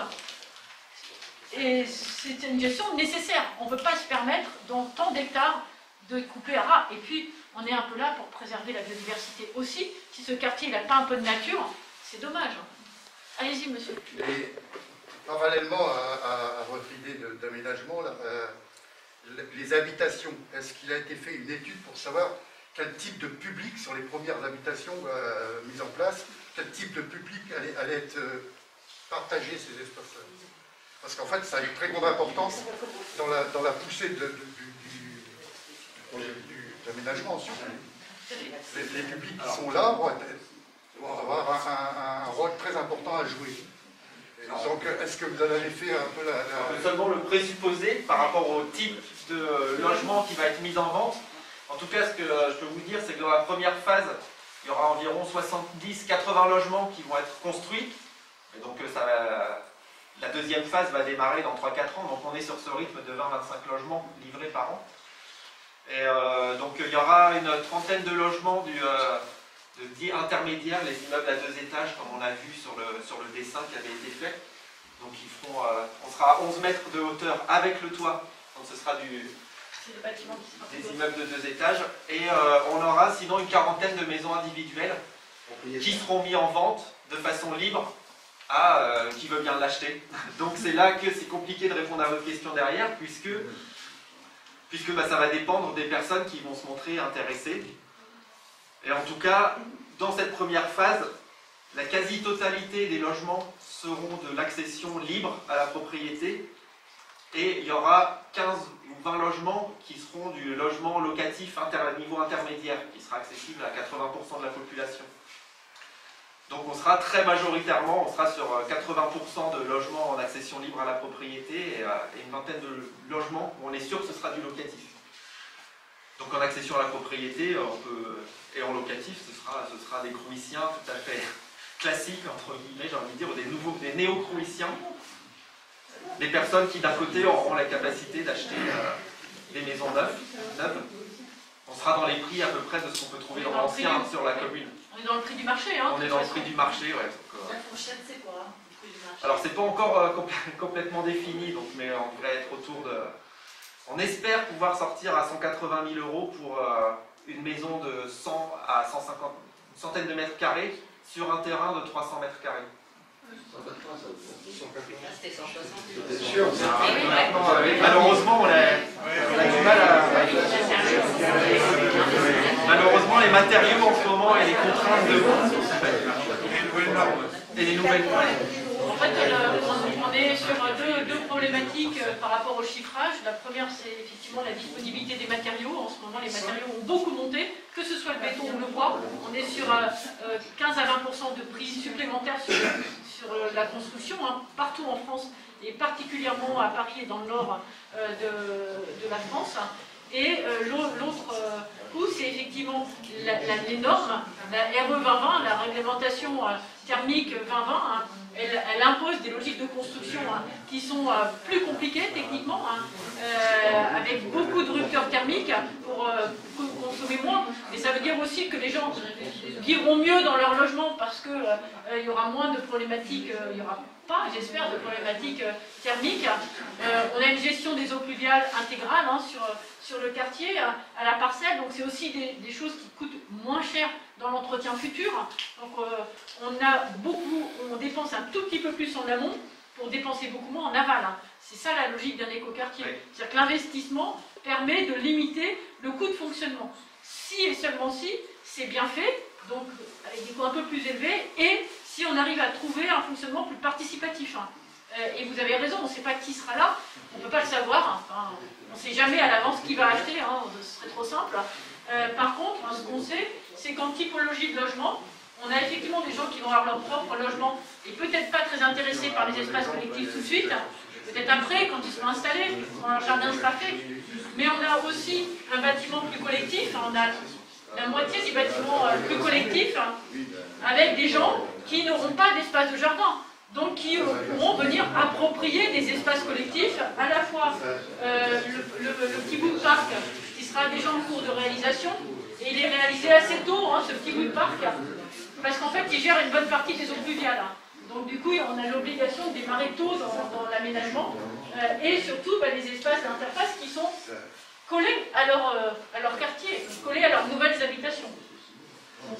et c'est une gestion nécessaire. On ne peut pas se permettre, dans tant d'hectares, de couper à ras. Et puis, on est un peu là pour préserver la biodiversité aussi. Si ce quartier n'a pas un peu de nature, c'est dommage. Allez-y, monsieur. Et parallèlement à votre idée d'aménagement, les habitations, est-ce qu'il a été fait une étude pour savoir quel type de public, sur les premières habitations mises en place, quel type de public allait être partagé ces espaces-là? Parce qu'en fait, ça a une très grande importance dans la poussée de l'aménagement. Les publics qui sont là vont avoir un rôle très important à jouer. Et donc, est-ce que vous en avez fait un peu On peut seulement le présupposer par rapport au type de logement qui va être mis en vente. En tout cas, ce que je peux vous dire, c'est que dans la première phase, il y aura environ 70-80 logements qui vont être construits. Et donc, la deuxième phase va démarrer dans 3-4 ans. Donc, on est sur ce rythme de 20-25 logements livrés par an. Et donc, il y aura une trentaine de logements de dits intermédiaires, les immeubles à 2 étages, comme on a vu sur le dessin qui avait été fait. Donc, on sera à 11 mètres de hauteur avec le toit. Donc, ce sera des immeubles de 2 étages. Et on aura sinon une quarantaine de maisons individuelles qui seront mises en vente de façon libre à qui veut bien l'acheter. Donc, c'est là que c'est compliqué de répondre à votre question derrière, puisque ça va dépendre des personnes qui vont se montrer intéressées. Et en tout cas, dans cette première phase, la quasi-totalité des logements seront de l'accession libre à la propriété, et il y aura 15 ou 20 logements qui seront du logement locatif à niveau intermédiaire, qui sera accessible à 80% de la population. Donc on sera très majoritairement, on sera sur 80% de logements en accession libre à la propriété et une vingtaine de logements où on est sûr que ce sera du locatif. Donc en accession à la propriété et en locatif, ce sera des crouissiens tout à fait classiques, entre guillemets, j'ai envie de dire, ou des néo-crouissiens, des personnes qui d'un côté auront la capacité d'acheter des maisons neuves. On sera dans les prix à peu près de ce qu'on peut trouver dans l'ancien sur la commune. On est dans le prix du marché, hein. On est dans le prix du marché, ouais. La fourchette, c'est quoi, le prix du marché? Alors, c'est pas encore complètement défini, donc, mais on devrait être autour de... On espère pouvoir sortir à 180 000 € pour une maison de 100 à 150, une centaine de mètres carrés sur un terrain de 300 mètres carrés. C'était 160. C'est sûr. Malheureusement, on a du mal à... Malheureusement, les matériaux en ce moment et les contraintes de vente et les nouvelles normes. En fait, on est sur deux problématiques par rapport au chiffrage. La première, c'est effectivement la disponibilité des matériaux. En ce moment, les matériaux ont beaucoup monté, que ce soit le béton ou le bois. On est sur 15 à 20% de prix supplémentaires sur la construction, hein, partout en France, et particulièrement à Paris et dans le nord de la France. Et l'autre coup, c'est effectivement les normes, la RE 2020, la réglementation thermique 2020, hein, elle impose des logiques de construction qui sont plus compliquées techniquement, avec beaucoup de rupteurs thermiques pour consommer moins. Mais ça veut dire aussi que les gens vivront mieux dans leur logement parce qu'il y aura moins de problématiques, il n'y aura pas, j'espère, de problématiques thermiques. On a une gestion des eaux pluviales intégrale sur le quartier, à la parcelle, donc c'est aussi des choses qui coûtent moins cher dans l'entretien futur. Donc on dépense un tout petit peu plus en amont pour dépenser beaucoup moins en aval. C'est ça la logique d'un écoquartier. Oui. C'est-à-dire que l'investissement permet de limiter le coût de fonctionnement. Si et seulement si c'est bien fait, donc avec des coûts un peu plus élevés, et si on arrive à trouver un fonctionnement plus participatif. Et vous avez raison, on ne sait pas qui sera là, on ne peut pas le savoir, enfin, on ne sait jamais à l'avance qui va acheter, ce serait trop simple. Par contre, ce qu'on sait, c'est qu'en typologie de logement, on a effectivement des gens qui vont avoir leur propre logement et peut-être pas très intéressés par les espaces collectifs tout de suite, peut-être après, quand ils seront installés, quand leur jardin sera fait. Mais on a aussi un bâtiment plus collectif, on a la moitié des bâtiments plus collectifs, avec des gens qui n'auront pas d'espace de jardin. Donc qui pourront venir approprier des espaces collectifs, à la fois le petit bout de parc qui sera déjà en cours de réalisation, et il est réalisé assez tôt, ce petit bout de parc, parce qu'en fait il gère une bonne partie des eaux pluviales. Donc du coup, on a l'obligation de démarrer tôt dans l'aménagement et surtout les espaces d'interface qui sont collés à leur quartier, collés à leurs nouvelles habitations.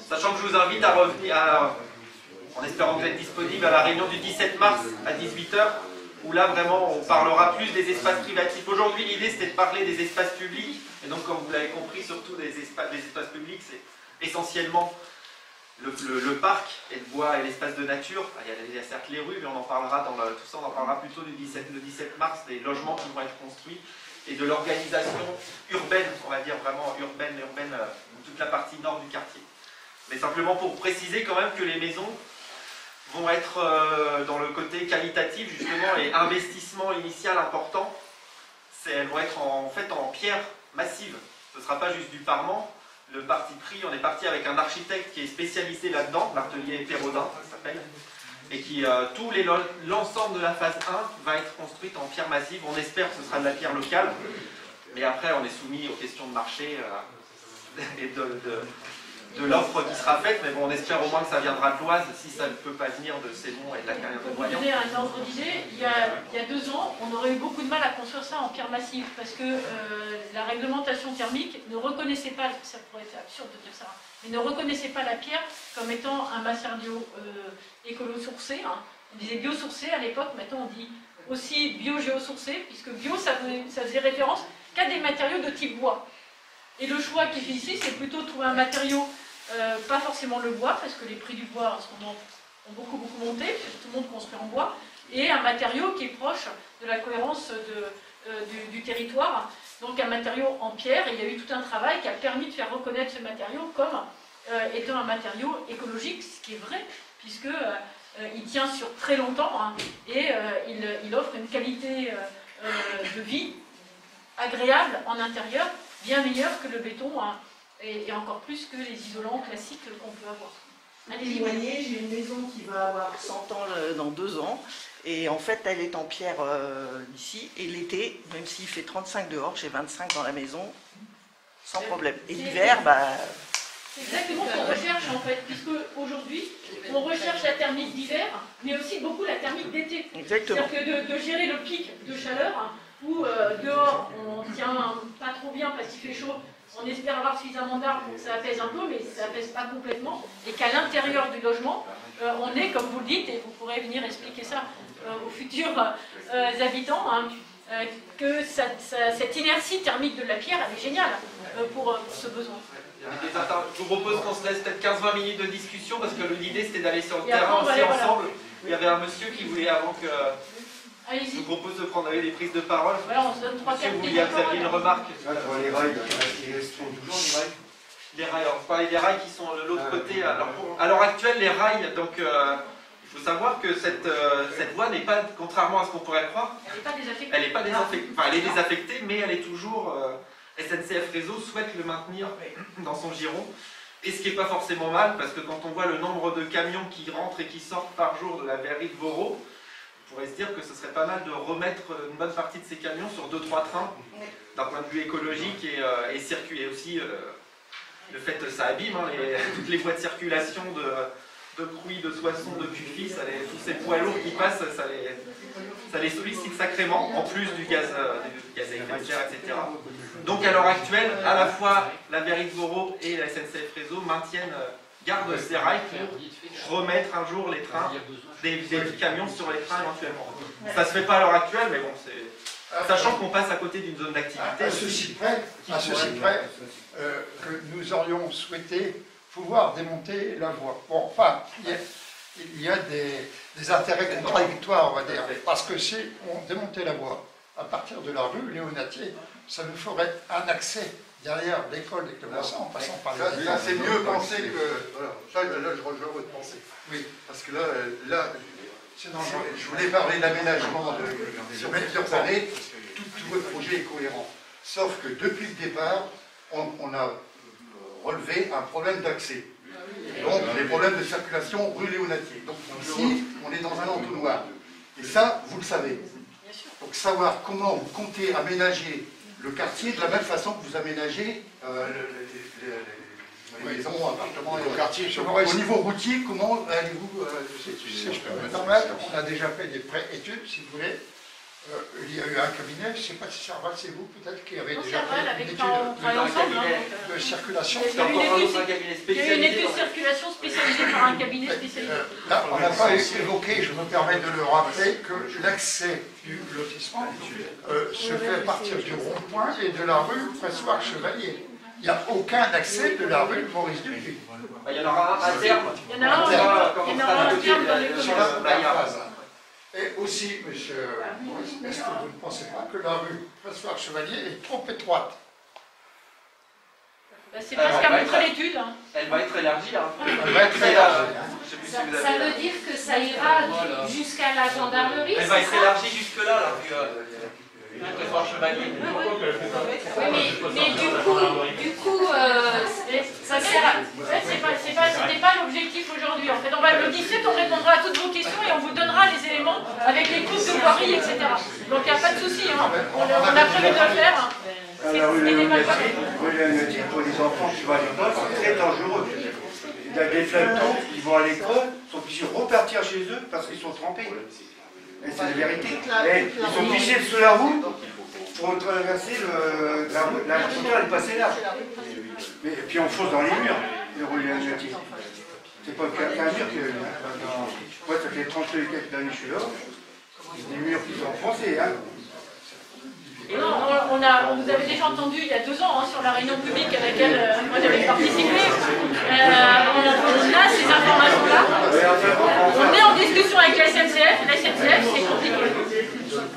Sachant que je vous invite à revenir, en espérant que vous êtes disponible, à la réunion du 17 mars à 18 h, où là vraiment on parlera plus des espaces privatifs. Aujourd'hui, l'idée c'était de parler des espaces publics, et donc comme vous l'avez compris, surtout des espaces publics, c'est essentiellement le parc et le bois et l'espace de nature. Il y a certes les rues, mais on en parlera tout ça, on en parlera plutôt le 17 mars, des logements qui vont être construits et de l'organisation urbaine, on va dire vraiment urbaine, toute la partie nord du quartier. Mais simplement pour préciser quand même que les maisons vont être dans le côté qualitatif justement et investissement initial important. Elles vont être en fait en pierre massive. Ce ne sera pas juste du parement. Le parti pris, on est parti avec un architecte qui est spécialisé là-dedans, l'atelier Perrodin, ça s'appelle, et qui l'ensemble de la phase 1 va être construite en pierre massive. On espère que ce sera de la pierre locale, mais après on est soumis aux questions de marché et de l'offre qui sera faite, mais bon, on espère au moins que ça viendra de l'Oise, si ça ne peut pas venir de Sémon et de la carrière de Pour vous Noyant. donner un ordre d'idée, il y a 2 ans, on aurait eu beaucoup de mal à construire ça en pierre massive, parce que la réglementation thermique ne reconnaissait pas, ça pourrait être absurde de dire ça, mais ne reconnaissait pas la pierre comme étant un matériau écolo-sourcé. On disait biosourcé à l'époque, maintenant on dit aussi bio-géosourcé, puisque bio, ça faisait référence qu'à des matériaux de type bois. Et le choix qui est fait ici, c'est plutôt de trouver un matériau, pas forcément le bois, parce que les prix du bois en ce moment ont beaucoup monté, puisque tout le monde construit en bois, et un matériau qui est proche de la cohérence du territoire, donc un matériau en pierre. Et il y a eu tout un travail qui a permis de faire reconnaître ce matériau comme étant un matériau écologique, ce qui est vrai, puisque il tient sur très longtemps et il offre une qualité de vie agréable en intérieur, bien meilleure que le béton et encore plus que les isolants classiques qu'on peut avoir. Allez-y, j'ai une maison qui va avoir 100 ans dans 2 ans, et en fait elle est en pierre ici, et l'été, même s'il fait 35 dehors, j'ai 25 dans la maison, sans problème. Et l'hiver, c'est exactement ce qu'on recherche en fait, puisque aujourd'hui, on recherche la thermique d'hiver, mais aussi beaucoup la thermique d'été. Exactement. C'est-à-dire que de gérer le pic de chaleur, où dehors on ne tient pas trop bien parce qu'il fait chaud, on espère avoir suffisamment d'arbres pour que ça apaise un peu, mais ça apaise pas complètement, et qu'à l'intérieur du logement, on est, comme vous le dites, et vous pourrez venir expliquer ça aux futurs habitants, que cette inertie thermique de la pierre, elle est géniale pour ce besoin. Je vous propose qu'on se laisse peut-être 15-20 minutes de discussion, parce que l'idée c'était d'aller sur le Et terrain après, aussi voilà. ensemble. Il y avait un monsieur qui voulait, avant que je Allez-y. vous propose de prendre des prises de parole. Voilà, on se donne 3-4 Monsieur, vous minutes. aviez une remarque? Les rails, ils restent toujours les rails. Les rails, alors vous parlez des rails qui sont de l'autre côté. Alors, à l'heure actuelle, les rails, donc il faut savoir que cette voie n'est pas, contrairement à ce qu'on pourrait croire, Elle n'est pas désaffectée. elle n'est pas désaffectée. Enfin, elle est désaffectée, mais elle est toujours. SNCF Réseau souhaite le maintenir dans son giron. Et ce qui n'est pas forcément mal, parce que quand on voit le nombre de camions qui rentrent et qui sortent par jour de la verrerie de Voreau, on pourrait se dire que ce serait pas mal de remettre une bonne partie de ces camions sur 2-3 trains, d'un point de vue écologique et circuler aussi. Le fait que ça abîme, toutes les voies de circulation de Crouy, de Soissons, de Pufy, tous ces poids lourds qui passent, ça les sollicite sacrément, en plus du gaz à effet de serre, etc. Donc à l'heure actuelle, à la fois la verrerie de Voreau et la SNCF Réseau gardent ces rails pour remettre un jour les trains, des camions sur les trains éventuellement. Ça se fait pas à l'heure actuelle, mais bon, sachant qu'on passe à côté d'une zone d'activité. À ceci près que nous aurions souhaité pouvoir démonter la voie. Bon, enfin, il y a des intérêts contradictoires, on va dire, parce que si on démontait la voie à partir de la rue Léonatier, ça nous ferait un accès derrière l'école des Clémenceaux en passant par les Là, c'est mieux pensé que... Voilà, là, je rejoins votre pensée. Oui. Parce que là je voulais parler d'aménagement sur plusieurs années. Tout votre projet est cohérent. Sauf que depuis le départ, on a relevé un problème d'accès. Donc, les problèmes de circulation rue Léonatier. Donc, ici, on est dans un entonnoir. Et ça, vous le savez. Donc, savoir comment vous comptez aménager le quartier de la même façon que vous aménagez maisons, appartements et quartier. Au niveau routier, comment allez-vous Si je peux me permettre, on a déjà fait des pré-études, si vous voulez. Il y a eu un cabinet, je ne sais pas si Serval, c'est vous peut-être qui avez déjà fait une étude de circulation. Il y a eu une étude de circulation spécialisée par un cabinet spécialisé. Là, on n'a pas évoqué, je me permets de le rappeler, que l'accès du lotissement se fait à partir du rond-point et de la rue Pressoir-Chevalier. Il n'y a aucun accès de la rue Maurice Dupuis. Il y en aura un à terme. Il y en a un terme dans les communes. Et aussi, monsieur Maurice, est-ce que vous ne pensez pas que la rue Pressoir-Chevalier est trop étroite? C'est pas ce qu'a montré l'étude. Elle va être élargie. Elle va être élargie. Ça veut dire que ça ira jusqu'à la gendarmerie? Elle va être élargie jusque-là, la rue Chevalier. Oui, mais du coup, ça sert à... C'était pas l'objectif aujourd'hui. En fait, le 17, on répondra à toutes vos questions et on vous donnera les éléments avec les coupes de voirie, etc. Donc il n'y a pas de souci. Hein. On a prévu de le faire. La rue Léonatique, pour les enfants qui vont à l'école, c'est très dangereux. Il y a des flammes qui vont à l'école, sont obligés de repartir chez eux parce qu'ils sont trempés. Et c'est la vérité. Et ils sont obligés sur la route pour traverser la frontière, elle est passée là. Et puis on fonce dans les murs, les rues Léonatique. C'est pas qu'un mur que. Moi, ça fait 30 et quelques années que je suis là. Des murs qui sont enfoncés, hein. Et non, vous avez déjà entendu il y a 2 ans sur la réunion publique à laquelle moi j'avais participé. On a ces informations-là. On est en discussion avec la SNCF. La SNCF, c'est compliqué.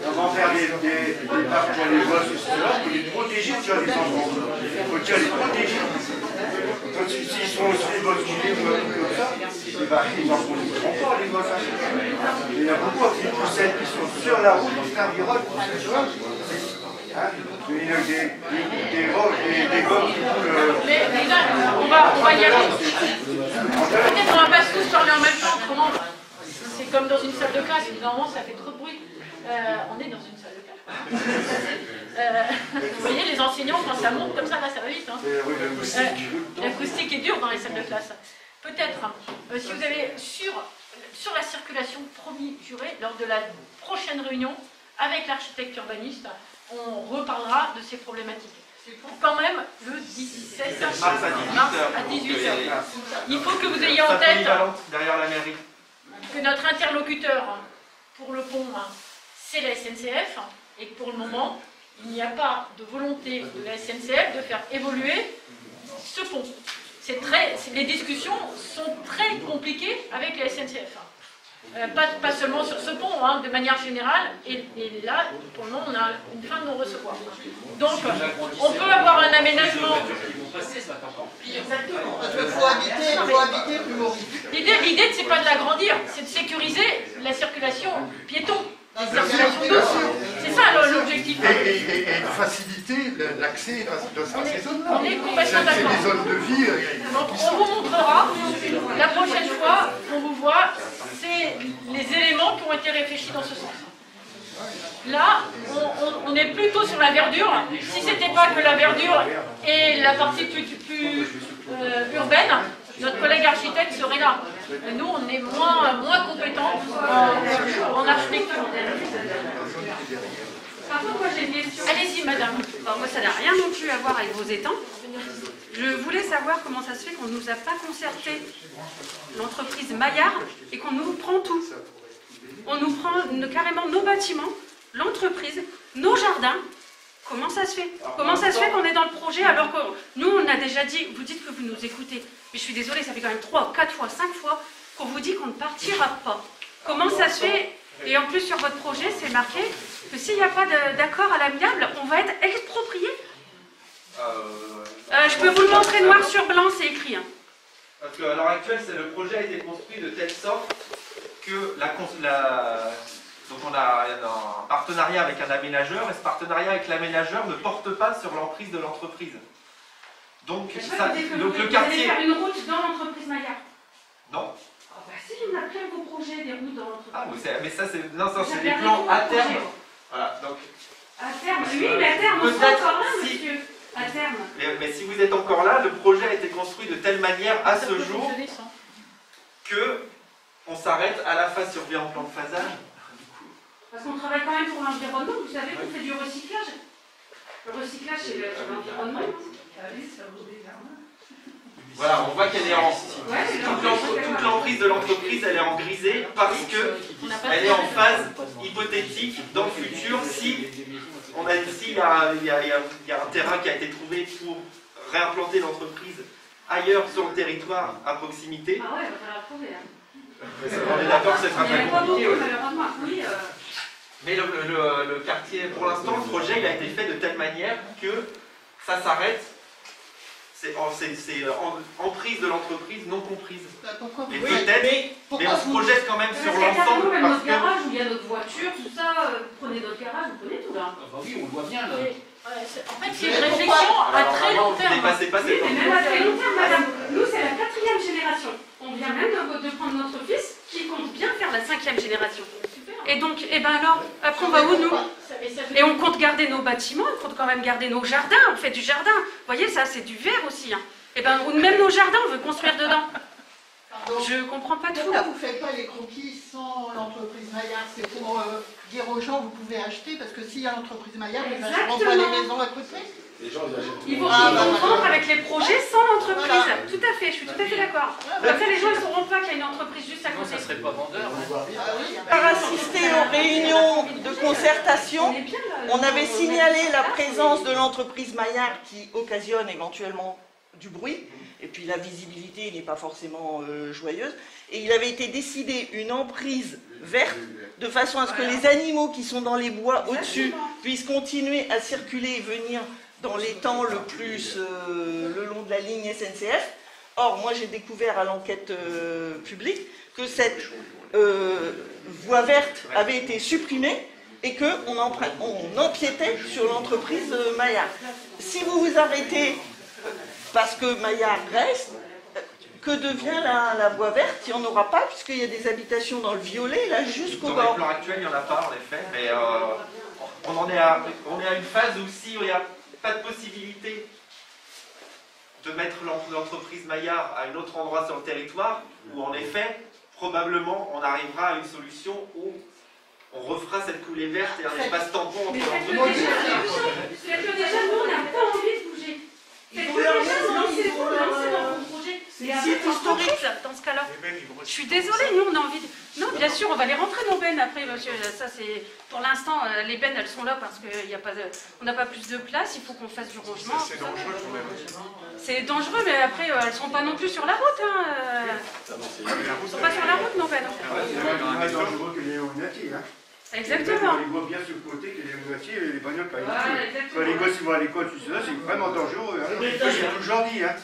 On va faire des parcs pour les gosses, etc. Pour les protéger sur les enfants. Il faut déjà les protéger. S'ils sont aussi les gosses qui vivent comme ça, ils en profiteront pas, les gosses. Il y a beaucoup de poussettes qui sont sur la route, qui serviront pour ce soir. Il y a des gosses qui coulent. Mais on va y aller. Peut-être on va pas tous parler en même temps. Comment c'est comme dans une salle de classe. Normalement, ça fait trop de bruit. On est dans une salle de classe. Vous voyez, les enseignants, quand ça monte comme ça, là, ça va vite. Hein. L'acoustique est dure dans les salles de classe. Peut-être, si vous avez sur la circulation, promis, juré, lors de la prochaine réunion avec l'architecte urbaniste, on reparlera de ces problématiques. Pour quand même le 17 mars à 18h. Il faut que vous ayez en tête derrière la mairie que notre interlocuteur pour le pont, c'est la SNCF, et que pour le moment, il n'y a pas de volonté de la SNCF de faire évoluer ce pont. Les discussions sont très compliquées avec la SNCF. Pas seulement sur ce pont, de manière générale, et là, pour le moment, on a une fin de non-recevoir. Donc, on peut avoir un aménagement. Exactement. Parce qu'il faut habiter plus Maurice. L'idée, c'est pas de l'agrandir, c'est de sécuriser la circulation piéton. La circulation douce. C'est ça l'objectif. Et de faciliter l'accès dans ces zones-là. On est complètement d'accord. C'est des zones de vie. Donc, on vous montrera, la prochaine fois qu'on vous voit, c'est les éléments qui ont été réfléchis dans ce sens. Là, on est plutôt sur la verdure. Si ce n'était pas que la verdure et la partie plus urbaine, notre collègue architecte serait là. Nous, on est moins compétents en architecture. Par contre, moi j'ai une question. Allez-y, madame. Alors, moi, ça n'a rien non plus à voir avec vos étangs. Je voulais savoir comment ça se fait qu'on ne nous a pas concerté l'entreprise Maillard et qu'on nous prend tout. On nous prend carrément nos bâtiments, l'entreprise, nos jardins. Comment ça se fait? Comment ça se fait qu'on est dans le projet alors que nous, on a déjà dit, vous dites que vous nous écoutez, mais je suis désolée, ça fait quand même 3, 4 fois, 5 fois qu'on vous dit qu'on ne partira pas. Comment ça se fait? Et en plus, sur votre projet, c'est marqué que s'il n'y a pas d'accord à l'amiable, on va être exproprié. Je peux vous le montrer noir sur blanc, c'est écrit. Hein. Parce qu'à l'heure actuelle, le projet a été construit de telle sorte que donc on a un partenariat avec un aménageur, et ce partenariat avec l'aménageur ne porte pas sur l'emprise de l'entreprise. Donc, le quartier... Vous allez faire une route dans l'entreprise Maillard? Non. Oh bah si, on a plein de vos projets, des routes dans l'entreprise. Ah, mais ça, c'est des plans à terme. Voilà, donc... À terme, oui, mais à terme, on sera encore là, monsieur. à terme. Mais si vous êtes encore là, le projet a été construit de telle manière à ce jour que on s'arrête à la phase survie en plan de phasage. Parce qu'on travaille quand même pour l'environnement, vous savez qu'on fait du recyclage. Le recyclage, c'est l'environnement. Voilà, on voit qu'elle est en... Toute l'emprise de l'entreprise, elle est en grisé parce qu'elle est en phase hypothétique dans le futur si on a ici, il y a un terrain qui a été trouvé pour réimplanter l'entreprise ailleurs sur le territoire à proximité. Ah ouais, il va falloir trouver. On est d'accord que ce sera très compliqué. Malheureusement, oui. Mais le quartier, pour l'instant, le projet il a été fait de telle manière que ça s'arrête. C'est emprise de l'entreprise non comprise. Et peut-être, mais on se projette quand même sur l'ensemble. Parce notre garage où il y a notre voiture, tout ça, vous prenez notre garage, vous prenez tout là. Ah bah oui, on le voit bien là. En fait, c'est une réflexion à très long terme. C'est pas Oui, mais même à très long terme, madame. Nous, c'est la 4e génération. On vient même de prendre notre fils qui compte bien faire la 5e génération. Et donc, eh ben alors, après on va où nous? Et on compte garder nos bâtiments, on compte quand même garder nos jardins, on fait du jardin. Vous voyez, ça c'est du verre aussi. Hein. Et ben, même nos jardins, on veut construire dedans. Je comprends pas tout. Pourquoi vous ne faites pas les croquis sans l'entreprise Maillard? C'est pour dire aux gens, vous pouvez acheter, parce que s'il y a l'entreprise Maillard, ils n'achèteront pas les maisons à côté. Ils vont vendre avec les projets sans l'entreprise. Voilà. Tout à fait, je suis tout à fait d'accord. Comme ça, les gens ne sauront pas qu'il y a une entreprise juste à côté. Ça serait pas vendeur. Par assister aux réunions de concertation, on avait signalé la présence de l'entreprise Maillard qui occasionne éventuellement du bruit, et puis la visibilité n'est pas forcément joyeuse, et il avait été décidé une emprise verte, de façon à ce que les animaux qui sont dans les bois au-dessus puissent continuer à circuler et venir dans les temps le plus le long de la ligne SNCF. Or, moi j'ai découvert à l'enquête publique que cette voie verte avait été supprimée et qu'on empiétait sur l'entreprise Maillard. Si vous vous arrêtez parce que Maillard reste, que devient la voie verte? Il n'y en aura pas, puisqu'il y a des habitations dans le violet, là, jusqu'au bord. Dans le plan actuel, il n'y en a pas, en effet, mais on est à une phase où si il n'y a pas de possibilité de mettre l'entreprise Maillard à un autre endroit sur le territoire, où en effet, probablement, on arrivera à une solution où on refera cette coulée verte et un espace tampon entre l'entreprise. Faites-le déjà, nous, on n'a pas envie de bouger. Faites-le déjà, lancez-vous dans vos projets. C'est historique dans ce cas-là. Je suis désolée, nous on a envie de... Non, bien sûr, on va les rentrer nos bennes après, monsieur. Ça c'est... Pour l'instant, les bennes elles sont là parce qu'on n'a pas plus de place, il faut qu'on fasse du rangement. C'est dangereux quand même. C'est dangereux, mais après elles ne sont pas non plus sur la route. Hein. Elles ne sont pas sur la route nos bennes. C'est plus dangereux que les néonatiers. Exactement. On les voit bien sur le côté que les néonatiers et les bagnoles quand les gosses vont à l'école, tout ça, c'est vraiment dangereux. Hein. Moi j'ai toujours dit, hein.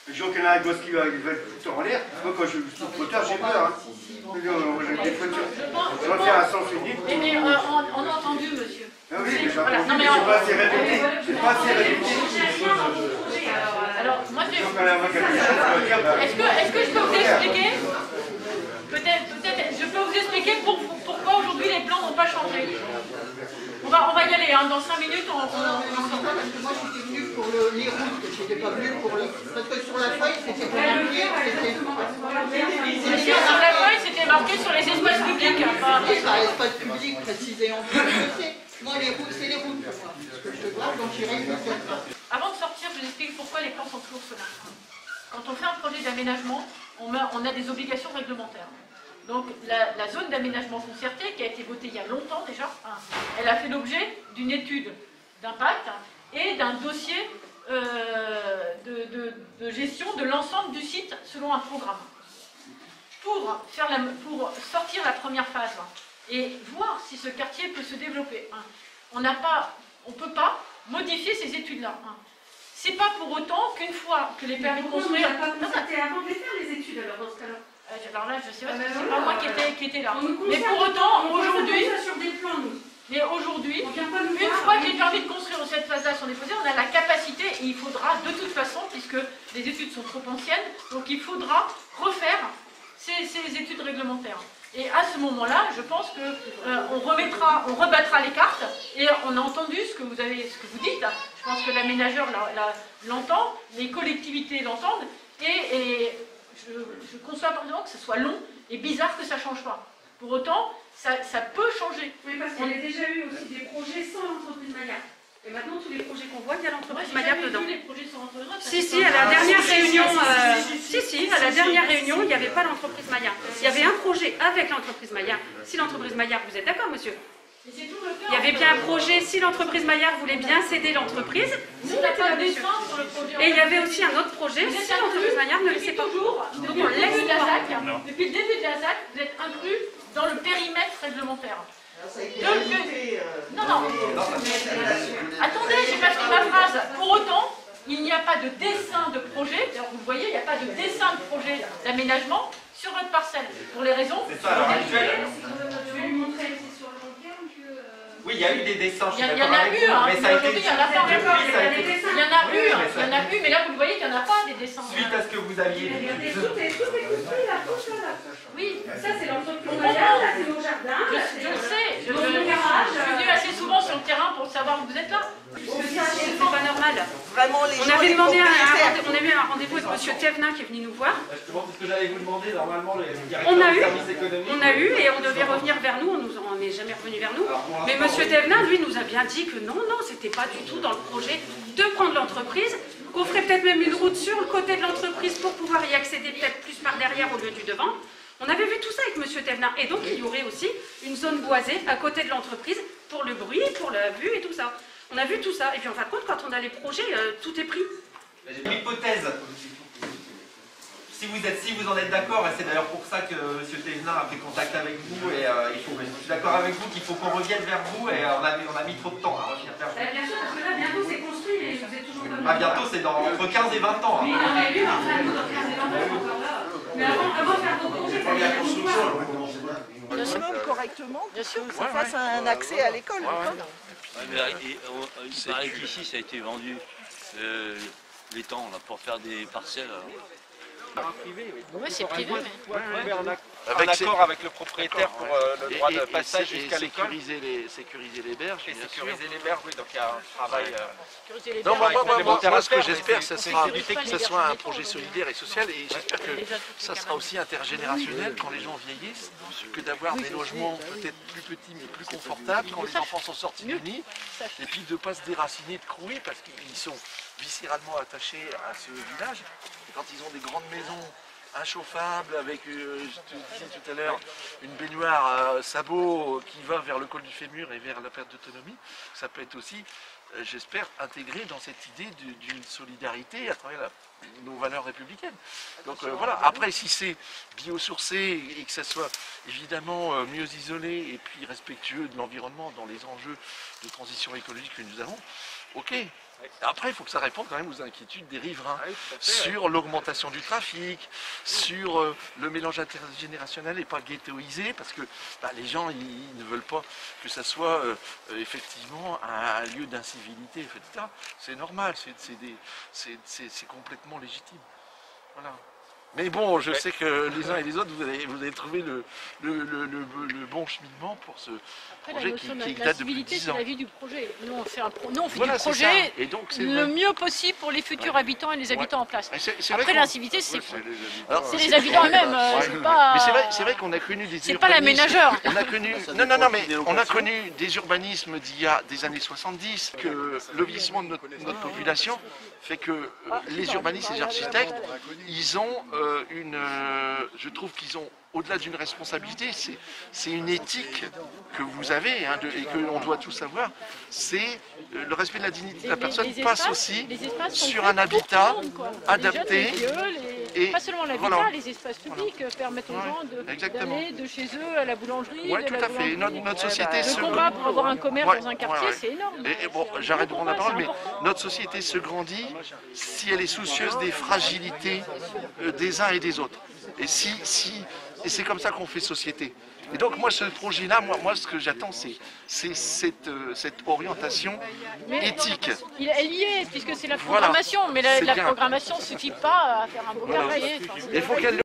Les gens qui ont un gosse qui va tout le temps en l'air, moi quand je suis trop tard, j'ai peur. Hein. On va faire un sens unique. Mais on a entendu, monsieur. Ah oui, mais j'ai entendu, mais c'est pas assez répété. C'est pas assez répété. Alors, moi, est-ce que je peux vous expliquer? Peut-être, je peux vous expliquer pourquoi aujourd'hui les plans n'ont pas changé. On va y aller, hein. Dans 5 minutes, on parce que moi j'étais venue pour les routes, je n'étais pas venue pour le... Parce que sur la feuille, c'était pas marqué, sur la feuille, c'était marqué sur les espaces publics. Oui, par espace public précisé en plus, je sais. Moi, les routes, c'est les routes pour moi. Ce que je te vois, donc j'irai sur ça. Avant de sortir, je vous explique pourquoi les plans sont toujours cela. Quand on fait un projet d'aménagement, on a des obligations réglementaires. Donc la zone d'aménagement concerté, qui a été votée il y a longtemps déjà, elle a fait l'objet d'une étude d'impact et d'un dossier de gestion de l'ensemble du site selon un programme. Pour sortir la première phase et voir si ce quartier peut se développer, on ne peut pas modifier ces études-là. C'est pas pour autant qu'une fois que les permis de construire... C'était avant de les faire les études alors dans ce cas-là. Alors là, je sais pas, c'est pas moi qui était là. Mais pour autant, aujourd'hui, mais aujourd'hui, une fois que les permis de construire dans cette phase-là sont déposés, on a la capacité, et il faudra de toute façon, puisque les études sont trop anciennes, donc il faudra refaire ces études réglementaires. Et à ce moment-là, je pense qu'on rebattra les cartes, et on a entendu ce que vous dites. Je pense que l'aménageur l'entend, les collectivités l'entendent, et je conçois pardon que ce soit long et bizarre que ça ne change pas. Pour autant, ça peut changer. Oui, parce qu'on a déjà eu aussi des projets sans l'entreprise Maillard. Et maintenant, tous les projets qu'on voit, il y a l'entreprise Maillard dedans. Si, à la dernière réunion, à la dernière réunion, il n'y avait pas l'entreprise Maillard. Il y avait un projet avec l'entreprise Maillard. Si l'entreprise Maillard, vous êtes d'accord, monsieur? Il y avait bien un projet, si l'entreprise Maillard voulait bien céder l'entreprise, et il y avait aussi un autre projet, si l'entreprise Maillard ne laissait pas. Donc on laisse depuis le début de la ZAC, vous êtes inclus dans le périmètre réglementaire. Non. Attendez, j'ai pas fini ma phrase. Pour autant, il n'y a pas de dessin de projet. D'ailleurs, vous le voyez, il n'y a pas de dessin de projet d'aménagement sur votre parcelle. Pour les raisons. C'est ça, alors actuel. Je vais lui montrer, c'est sur le long terme que. Oui, il y a eu des dessins, il y en a eu, hein, mais ça a été... il y en a pas. Il y en a eu, mais là vous le voyez qu'il n'y en a pas des dessins. Suite à ce que vous aviez dit. Regardez, tout est construit là, tout ça là. Oui, ça c'est l'entreprise Maillard, là c'est nos jardins. Je le sais, je suis venu assez souvent sur le terrain pour savoir où vous êtes là. C'est pas normal. Vraiment, les On avait demandé on a eu un rendez-vous avec monsieur Thévenin qui est venu nous voir. Justement, c'est ce que j'allais vous demander, normalement, les On directeurs a du eu, service économique. on a eu, et on devait revenir vers nous, on n'est jamais revenu vers nous. Mais monsieur Thévenin, lui, nous a bien dit que non, c'était pas du tout dans le projet de prendre l'entreprise, qu'on ferait peut-être même une route sur le côté de l'entreprise pour pouvoir y accéder peut-être plus par derrière au lieu du devant. On avait vu tout ça avec monsieur Thévenin, et donc il y aurait aussi une zone boisée à côté de l'entreprise pour le bruit, pour la vue et tout ça. On a vu tout ça, et puis en fin de compte, quand on a les projets, tout est pris. J'ai une hypothèse. Si vous en êtes d'accord, et c'est d'ailleurs pour ça que M. Thévenin a pris contact avec vous, et je suis d'accord avec vous qu'il faut qu'on revienne vers vous, et on a mis trop de temps à revenir vers vous. Bien sûr, parce que là, bientôt c'est construit, et vous êtes toujours pas Ah, bientôt, c'est entre 15 et 20 ans. Oui, non, mais lui, enfin, nous, dans 15 et 20 ans, on est encore là. Mais avant de faire vos projets, il faut bien qu'on voit. minimum correctement pour que ça fasse un accès à l'école. Il paraît qu'ici, ça a été vendu l'étang pour faire des parcelles. Oui, c'est privé. Un accord avec le propriétaire pour le droit de passage jusqu'à l'école. Sécuriser les berges. Et sécuriser les berges, oui, donc il y a un travail. Non, moi, ce que j'espère, ce sera que ce soit un projet solidaire et social, et j'espère que ça sera aussi intergénérationnel quand les gens vieillissent, que d'avoir des logements peut-être plus petits mais plus confortables quand les enfants sont sortis du nid, et puis de ne pas se déraciner de Crouy parce qu'ils sont viscéralement attachés à ce village. Et quand ils ont des grandes maisons inchauffables avec, je te disais tout à l'heure, une baignoire sabot qui va vers le col du fémur et vers la perte d'autonomie, ça peut être aussi, j'espère, intégré dans cette idée d'une solidarité à travers nos valeurs républicaines. Donc voilà, après si c'est biosourcé et que ça soit évidemment mieux isolé et puis respectueux de l'environnement dans les enjeux de transition écologique que nous avons, ok. Après, il faut que ça réponde quand même aux inquiétudes des riverains sur l'augmentation du trafic, sur le mélange intergénérationnel et pas ghettoisé, parce que les gens ils ne veulent pas que ça soit effectivement un lieu d'incivilité, etc. C'est normal, c'est complètement légitime. Voilà. Mais bon, je sais que les uns et les autres, vous avez trouvé le bon cheminement pour ce projet qui date depuis 10 ans. C'est la vie du projet. Nous, on fait du projet le mieux possible pour les futurs habitants et les habitants en place. Après, l'incivilité, c'est les habitants eux-mêmes. Mais c'est vrai qu'on a connu des urbanismes... C'est pas l'aménageur. On a connu... Non, mais on a connu des urbanismes d'il y a des années 70, que le vieillissement de notre population fait que les urbanistes et les architectes, ils ont je trouve qu'ils ont, au-delà d'une responsabilité, c'est une éthique que vous avez et qu'on doit tous avoir, c'est le respect de la dignité de la personne passe aussi sur un habitat adapté. Et pas seulement l'habitat, les espaces publics permettent aux gens d'aller de chez eux à la boulangerie. Oui, tout à fait. Notre société le combat pour avoir un commerce dans un quartier, c'est énorme. Et bon, j'arrête de prendre la parole, mais notre société se grandit si elle est soucieuse des fragilités des uns et des autres. Et c'est comme ça qu'on fait société. Et donc moi ce projet-là, moi ce que j'attends c'est cette orientation éthique. Elle y est, puisque c'est la programmation, mais la programmation ne suffit pas à faire un beau quartier. Il faut qu'elle